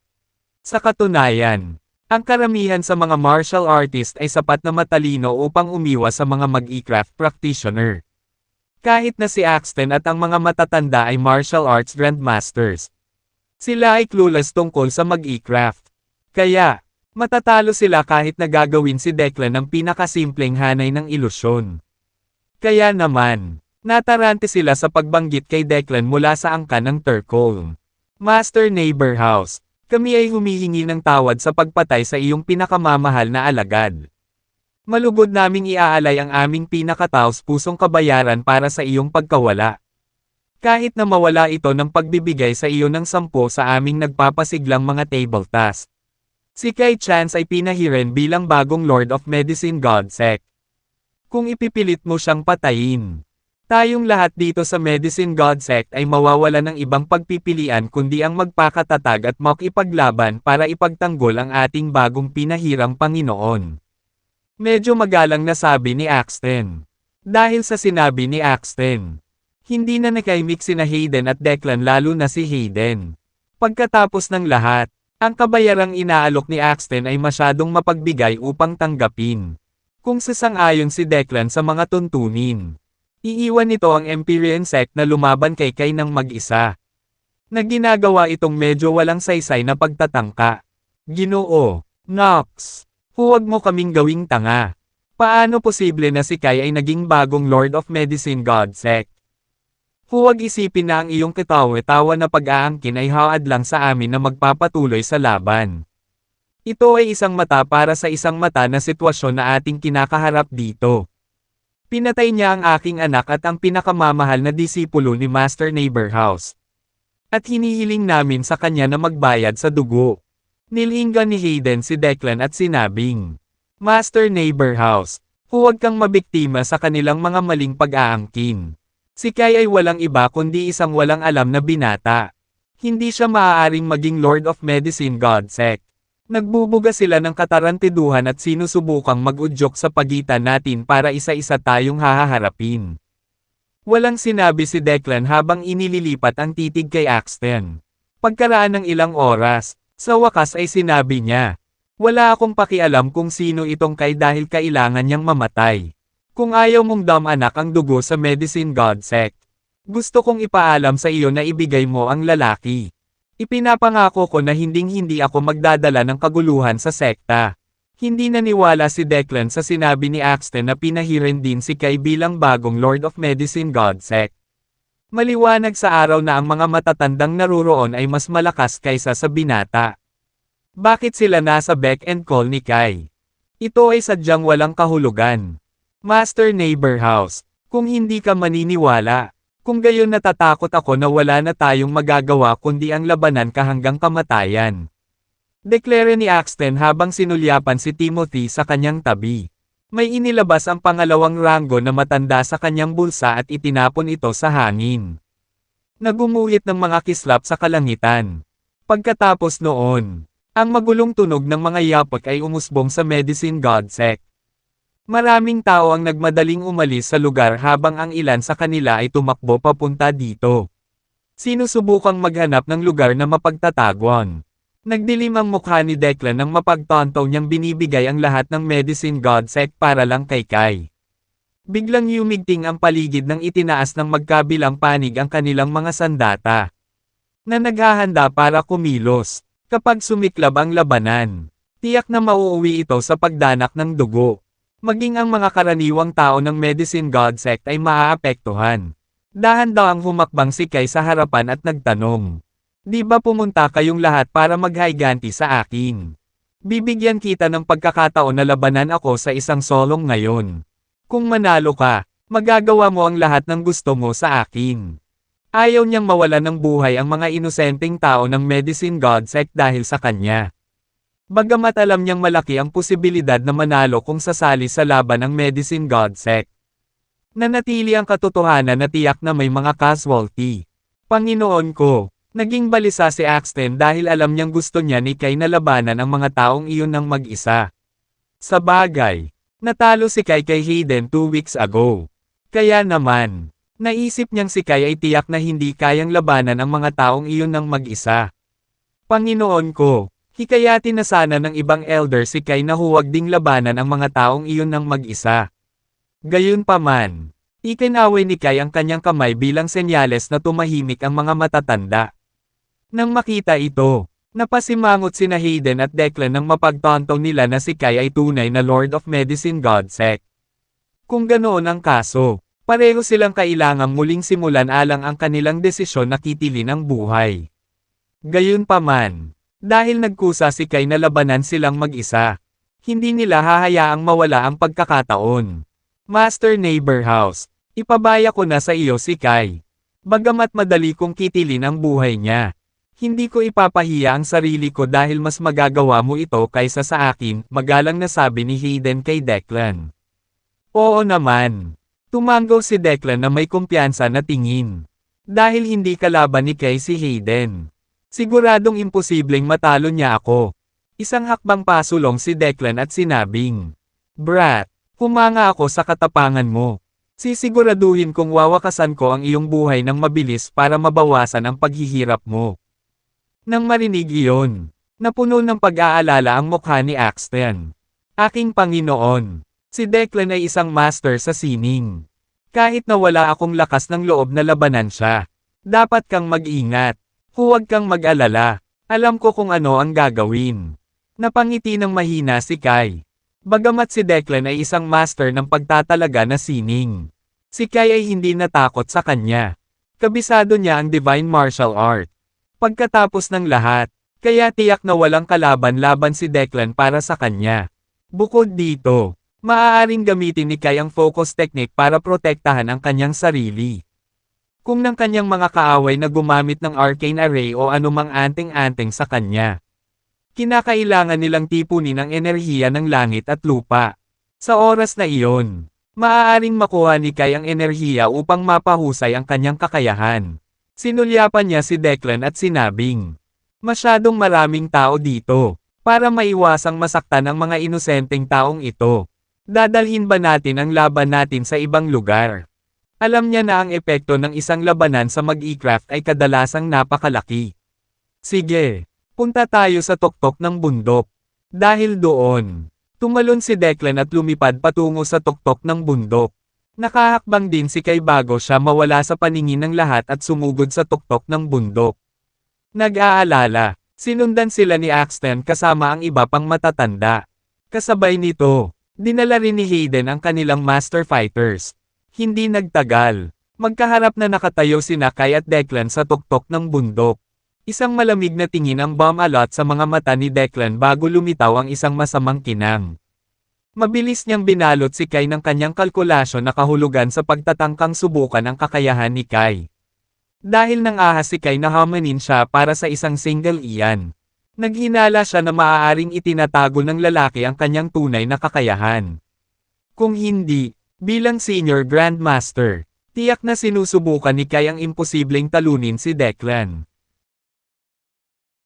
Sa katunayan, Ang karamihan sa mga martial artist ay sapat na matalino upang umiwas sa mga mag-e-craft practitioner. Kahit na si Axton at ang mga matatanda ay martial arts grandmasters. Sila ay clueless tungkol sa mag-e-craft. Kaya, matatalo sila kahit na gagawin si Declan ng pinakasimpleng hanay ng ilusyon. Kaya naman, natarante sila sa pagbanggit kay Declan mula sa angkan ng Turcolm. Master Neighborhouse, kami ay humihingi ng tawad sa pagpatay sa iyong pinakamamahal na alagad. Malugod naming iaalay ang aming pinakataos-pusong kabayaran para sa iyong pagkawala. Kahit na mawala ito ng pagbibigay sa iyo ng 10 sa aming nagpapasiglang mga table task. Si Kai Chance ay pinahiren bilang bagong Lord of Medicine Godsec. Kung ipipilit mo siyang patayin, tayong lahat dito sa Medicine God Sect ay mawawala ng ibang pagpipilian kundi ang magpakatatag at makipaglaban para ipagtanggol ang ating bagong pinahirang Panginoon. Medyo magalang na sabi ni Axton. Dahil sa sinabi ni Axton, hindi na nakaimik sina Hayden at Declan lalo na si Hayden. Pagkatapos ng lahat, ang kabayarang inaalok ni Axton ay masyadong mapagbigay upang tanggapin. Kung sasang-ayon si Declan sa mga tuntunin, iiwan nito ang Empyrean sect na lumaban kay Kai ng mag-isa. Na ginagawa itong medyo walang saysay na pagtatangka. Ginoo, Nox, huwag mo kaming gawing tanga. Paano posible na si Kai ay naging bagong Lord of Medicine God Sect? Huwag isipin na ang iyong katawa-tawa na pag-aangkin ay haad lang sa amin na magpapatuloy sa laban. Ito ay isang mata para sa isang mata na sitwasyon na ating kinakaharap dito. Pinatay niya ang aking anak at ang pinakamamahal na disipulo ni Master Neighborhouse. At hinihiling namin sa kanya na magbayad sa dugo. Nilinggan ni Hayden si Declan at sinabing, Master Neighborhouse, huwag kang mabiktima sa kanilang mga maling pag-aangkin. Si Kai ay walang iba kundi isang walang alam na binata. Hindi siya maaaring maging Lord of Medicine Godsec. Nagbubuga sila ng katarantiduhan at sinusubukang mag-udyok sa pagitan natin para isa-isa tayong hahaharapin. Walang sinabi si Declan habang inililipat ang titig kay Axton. Pagkaraan ng ilang oras, sa wakas ay sinabi niya, wala akong pakialam kung sino itong Kai dahil kailangan niyang mamatay. Kung ayaw mong damanak ang dugo sa Medicine Godsec, gusto kong ipaalam sa iyo na ibigay mo ang lalaki. Ipinapangako ko na hinding-hindi ako magdadala ng kaguluhan sa sekta. Hindi naniwala si Declan sa sinabi ni Axton na pinahirin din si Kai bilang bagong Lord of Medicine Godsec. Maliwanag sa araw na ang mga matatandang naruroon ay mas malakas kaysa sa binata. Bakit sila nasa beck and call ni Kai? Ito ay sadyang walang kahulugan. Master Neighborhouse, kung hindi ka maniniwala, kung gayon natatakot ako na wala na tayong magagawa kundi ang labanan ka hanggang kamatayan. Deklare ni Axton habang sinulyapan si Timothy sa kanyang tabi. May inilabas ang pangalawang ranggo na matanda sa kanyang bulsa at itinapon ito sa hangin. Nagumuhit ng mga kislap sa kalangitan. Pagkatapos noon, ang magulong tunog ng mga yapot ay umusbong sa Medicine Godsec. Maraming tao ang nagmadaling umalis sa lugar habang ang ilan sa kanila ay tumakbo papunta dito. Sinusubukang maghanap ng lugar na mapagtatagwan. Nagdilim ang mukha ni Declan nang mapagtanto niyang binibigay ang lahat ng Medicine Godsec para lang kay Kai. Biglang yumigting ang paligid ng itinaas ng magkabilang panig ang kanilang mga sandata. Na naghahanda para kumilos, kapag sumiklab ang labanan. Tiyak na mauuwi ito sa pagdanak ng dugo. Maging ang mga karaniwang tao ng Medicine Godsec ay maaapektuhan. Dahan-dahang humakbang si Kai sa harapan at nagtanong. Di ba pumunta kayong lahat para maghaiganti sa akin? Bibigyan kita ng pagkakataon na labanan ako sa isang solong ngayon. Kung manalo ka, magagawa mo ang lahat ng gusto mo sa akin. Ayaw niyang mawala ng buhay ang mga inosenteng tao ng Medicine Godsec dahil sa kanya. Bagamat alam niyang malaki ang posibilidad na manalo kung sasali sa laban ng Medicine Godsec. Nanatili ang katotohanan na tiyak na may mga casualty. Panginoon ko, naging balisa si Axton dahil alam niyang gusto niya ni Kai na labanan ang mga taong iyon ng mag-isa. Sa bagay, natalo si Kai kay Hayden 2 weeks ago. Kaya naman, naisip niyang si Kai ay tiyak na hindi kayang labanan ang mga taong iyon ng mag-isa. Panginoon ko, Hikayatin na sana ng ibang elder si Kai na huwag ding labanan ang mga taong iyon ng mag-isa. Gayunpaman, ikinaway ni Kai ang kanyang kamay bilang senyales na tumahimik ang mga matatanda. Nang makita ito, napasimangot sina Hayden at Declan nang mapagtanto nila na si Kai ay tunay na Lord of Medicine Godsec. Kung ganoon ang kaso, pareho silang kailangang muling simulan alang ang kanilang desisyon na kitilin ang buhay. Gayunpaman, dahil nagkusa si Kai na labanan silang mag-isa, hindi nila hahayaang mawala ang pagkakataon. Master Neighborhouse, ipabaya ko na sa iyo si Kai. Bagamat madali kong kitilin ang buhay niya, hindi ko ipapahiya ang sarili ko dahil mas magagawa mo ito kaysa sa akin, magalang na sabi ni Hayden kay Declan. Oo naman. Tumango si Declan na may kumpiyansa na tingin. Dahil hindi kalaban ni Kai si Hayden, siguradong imposibleng matalo niya ako. Isang hakbang pasulong si Declan at sinabing, Brat, humanga ako sa katapangan mo. Sisiguraduhin kong wawakasan ko ang iyong buhay ng mabilis para mabawasan ang paghihirap mo. Nang marinig iyon, napuno ng pag-aalala ang mukha ni Axton. Aking Panginoon, si Declan ay isang master sa sining. Kahit na wala akong lakas ng loob na labanan siya, dapat kang mag-ingat. Huwag kang mag-alala. Alam ko kung ano ang gagawin. Napangiti ng mahina si Kai. Bagamat si Declan ay isang master ng pagtatalaga na sining, si Kai ay hindi natakot sa kanya. Kabisado niya ang divine martial art. Pagkatapos ng lahat, kaya tiyak na walang kalaban-laban si Declan para sa kanya. Bukod dito, maaaring gamitin ni Kai ang focus technique para protektahan ang kanyang sarili. Kung ng kanyang mga kaaway na gumamit ng arcane array o anumang anting-anting sa kanya, kinakailangan nilang tipunin ang enerhiya ng langit at lupa. Sa oras na iyon, maaaring makuha ni Kai ang enerhiya upang mapahusay ang kanyang kakayahan. Sinulyapan niya si Declan at sinabing, masyadong maraming tao dito, para maiwasang masaktan ang mga inosenteng taong ito. Dadalhin ba natin ang laban natin sa ibang lugar? Alam niya na ang epekto ng isang labanan sa mag-e-craft ay kadalasang napakalaki. Sige, punta tayo sa tuktok ng bundok. Dahil doon, tumalon si Declan at lumipad patungo sa tuktok ng bundok. Nakahakbang din si Kai bago siya mawala sa paningin ng lahat at sumugod sa tuktok ng bundok. Nag-aalala, sinundan sila ni Axton kasama ang iba pang matatanda. Kasabay nito, dinala rin ni Hayden ang kanilang master fighters. Hindi nagtagal, magkaharap na nakatayo sina Kai at Declan sa tuktok ng bundok. Isang malamig na tingin ang bumalot sa mga mata ni Declan bago lumitaw ang isang masamang kinang. Mabilis niyang binalot si Kai ng kanyang kalkulasyon na kahulugan sa pagtatangkang subukan ang kakayahan ni Kai. Dahil nang ahas si Kai na hamanin siya para sa isang single iyan, naghinala siya na maaaring itinatago ng lalaki ang kanyang tunay na kakayahan. Kung hindi, bilang senior grandmaster, tiyak na sinusubukan ni Kai ang imposibleng talunin si Declan.